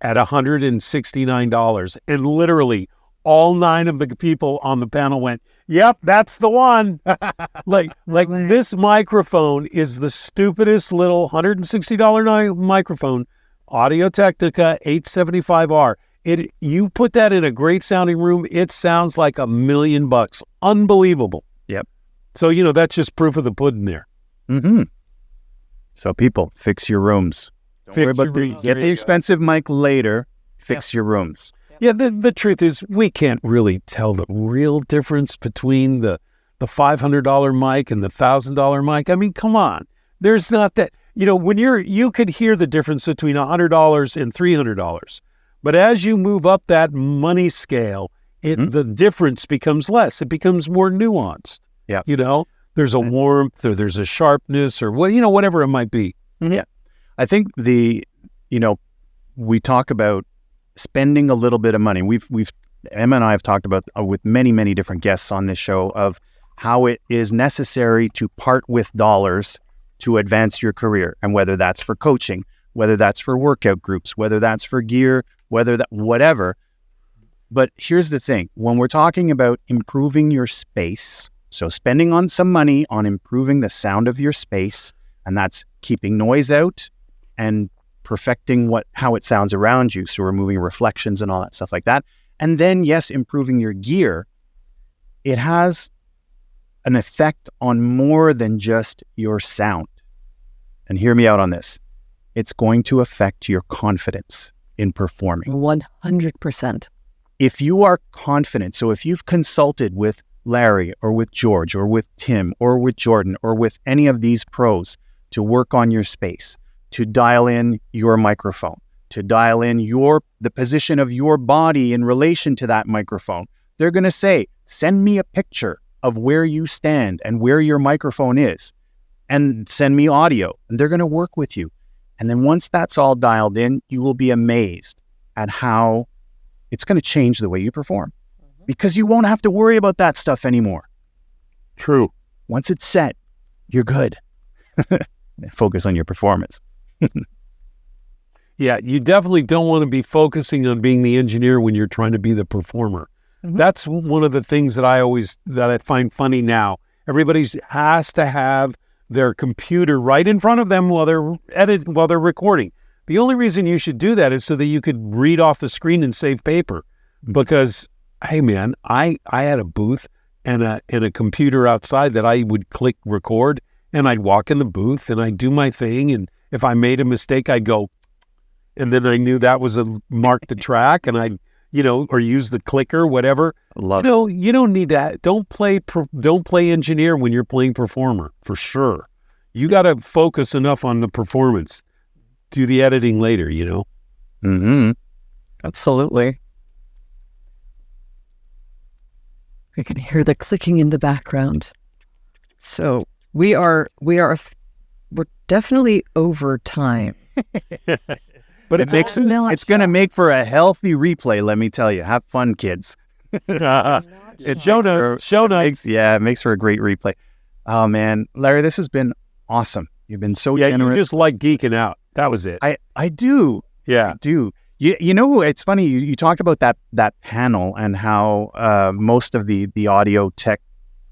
at $169. And literally all 9 of the people on the panel went, yep, that's the one. like this microphone is the stupidest little $160 microphone, Audio-Technica 875R. You put that in a great sounding room, it sounds like $1 million. Unbelievable. Yep. So, that's just proof of the pudding there. Mm-hmm. So people, fix your rooms. Don't worry about get the expensive mic later. Fix your rooms. Yeah, the truth is we can't really tell the real difference between the $500 mic and the $1,000 mic. I mean, come on. There's not that, when you could hear the difference between $100 and $300. But as you move up that money scale, the difference becomes less. It becomes more nuanced. Yeah. There's a warmth or there's a sharpness or whatever it might be. Yeah. I think we talk about spending a little bit of money. Emma and I have talked about with many, many different guests on this show of how it is necessary to part with dollars to advance your career. And whether that's for coaching, whether that's for workout groups, whether that's for gear, whatever. But here's the thing, when we're talking about improving your space, so spending on some money on improving the sound of your space, and that's keeping noise out and perfecting how it sounds around you. So removing reflections and all that stuff like that. And then, yes, improving your gear, it has an effect on more than just your sound. And hear me out on this. It's going to affect your confidence in performing. 100%. If you are confident, so if you've consulted with Larry or with George or with Tim or with Jordan or with any of these pros to work on your space, to dial in your microphone, to dial in the position of your body in relation to that microphone, they're going to say, send me a picture of where you stand and where your microphone is and send me audio, and they're going to work with you. And then once that's all dialed in, you will be amazed at how it's going to change the way you perform. Because you won't have to worry about that stuff anymore. True. Once it's set, you're good. Focus on your performance. Yeah, you definitely don't want to be focusing on being the engineer when you're trying to be the performer. Mm-hmm. That's one of the things that I find funny now. Everybody has to have their computer right in front of them while they're recording. The only reason you should do that is so that you could read off the screen and save paper. Because, hey man, I had a booth and a computer outside that I would click record, and I'd walk in the booth and I'd do my thing, and if I made a mistake, I'd go, and then I knew that was mark the track, and I'd, or use the clicker, whatever. You don't need that. Don't play engineer when you're playing performer, for sure. You got to focus enough on the performance. Do the editing later, Mm-hmm. Absolutely. We can hear the clicking in the background. So we're definitely over time. But it's going to make for a healthy replay, let me tell you. Have fun, kids. It's show notes. It makes for a great replay. Oh, man. Larry, this has been awesome. You've been so generous. You just like geeking out. That was it. I do. Yeah. I do. It's funny. You talked about that panel and how most of the audio tech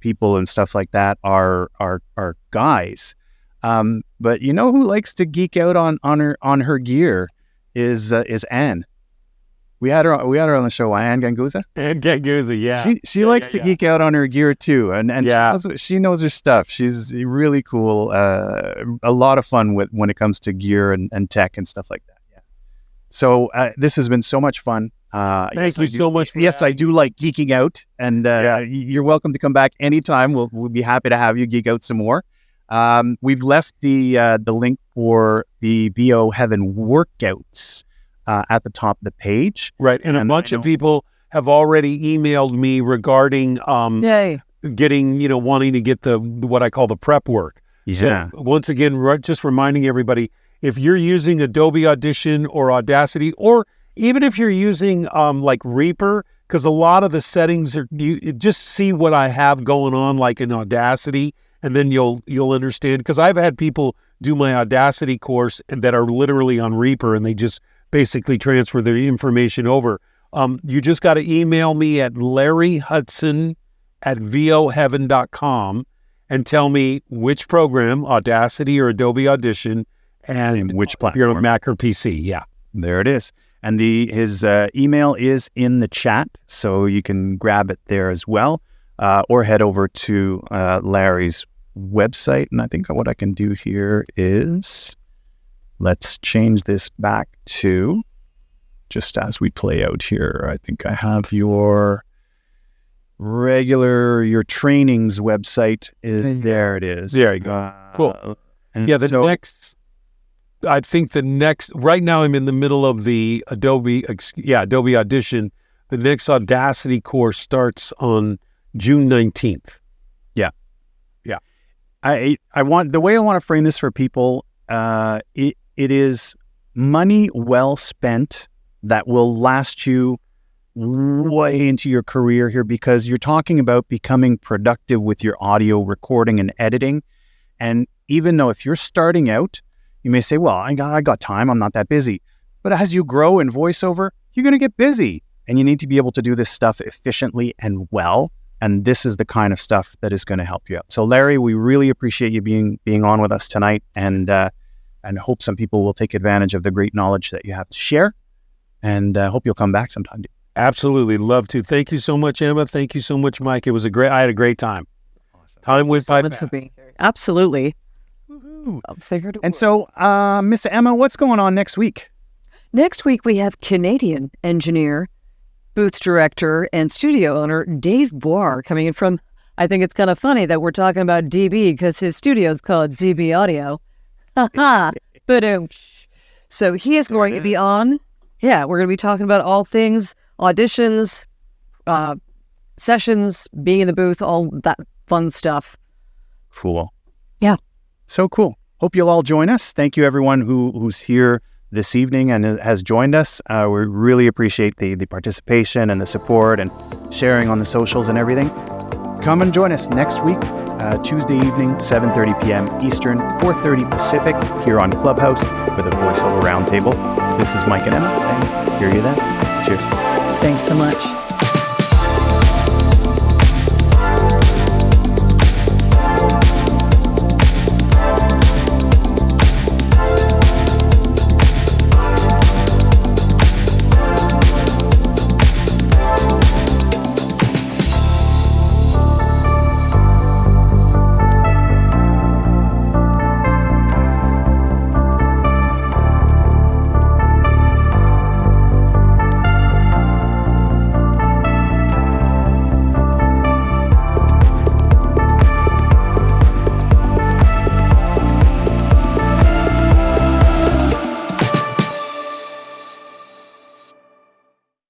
people and stuff like that are guys. But who likes to geek out on her gear is Anne. We had her on the show. Anne Ganguza. Anne Ganguza, yeah. She likes to geek out on her gear too, and she knows her stuff. She's really cool. A lot of fun when it comes to gear and tech and stuff like that. So this has been so much fun. Thank you so much. Yes, I do like geeking out, and you're welcome to come back anytime. We'll be happy to have you geek out some more. We've left the link for the VO Heaven workouts at the top of the page. Right, and a bunch of people have already emailed me regarding getting, wanting to get the what I call the prep work. Yeah. So once again, just reminding everybody, if you're using Adobe Audition or Audacity, or even if you're using like Reaper, because a lot of the settings are, you just see what I have going on like in Audacity, and then you'll understand. Because I've had people do my Audacity course and that are literally on Reaper, and they just basically transfer their information over. You just got to email me at larryhudson@voheaven.com and tell me which program, Audacity or Adobe Audition, and which platform. You're on Mac or PC. Yeah. There it is. And his email is in the chat, so you can grab it there as well, or head over to Larry's website. And I think what I can do here is, let's change this back to, just as we play out here, I think I have your trainings website is there. It is. There you go. Cool. And right now I'm in the middle of the Adobe Audition. The next Audacity course starts on June 19th. Yeah. Yeah. I want, the way I want to frame this for people, it is money well spent that will last you way into your career here, because you're talking about becoming productive with your audio recording and editing. And even though if you're starting out, you may say, well, I got time, I'm not that busy. But as you grow in voiceover, you're going to get busy, and you need to be able to do this stuff efficiently and well. And this is the kind of stuff that is going to help you out. So Larry, we really appreciate you being on with us tonight, and hope some people will take advantage of the great knowledge that you have to share, and hope you'll come back sometime. Absolutely. Love to. Thank you so much, Emma. Thank you so much, Mike. I had a great time. Awesome. Time went by fast. Absolutely. And so, Miss Emma, what's going on next week? Next week, we have Canadian engineer, booth director, and studio owner Dave Boir coming in from, I think it's kind of funny that we're talking about DB because his studio is called DB Audio. But so he is going to be on. Yeah, we're going to be talking about all things auditions, sessions, being in the booth, all that fun stuff. Cool. Yeah. So cool. Hope you'll all join us. Thank you, everyone who's here this evening and has joined us. We really appreciate the participation and the support and sharing on the socials and everything. Come and join us next week, Tuesday evening, 7:30 p.m. Eastern, 4:30 Pacific, here on Clubhouse for the Voiceover Roundtable. This is Mike and Emma saying, hear you then. Cheers. Thanks so much.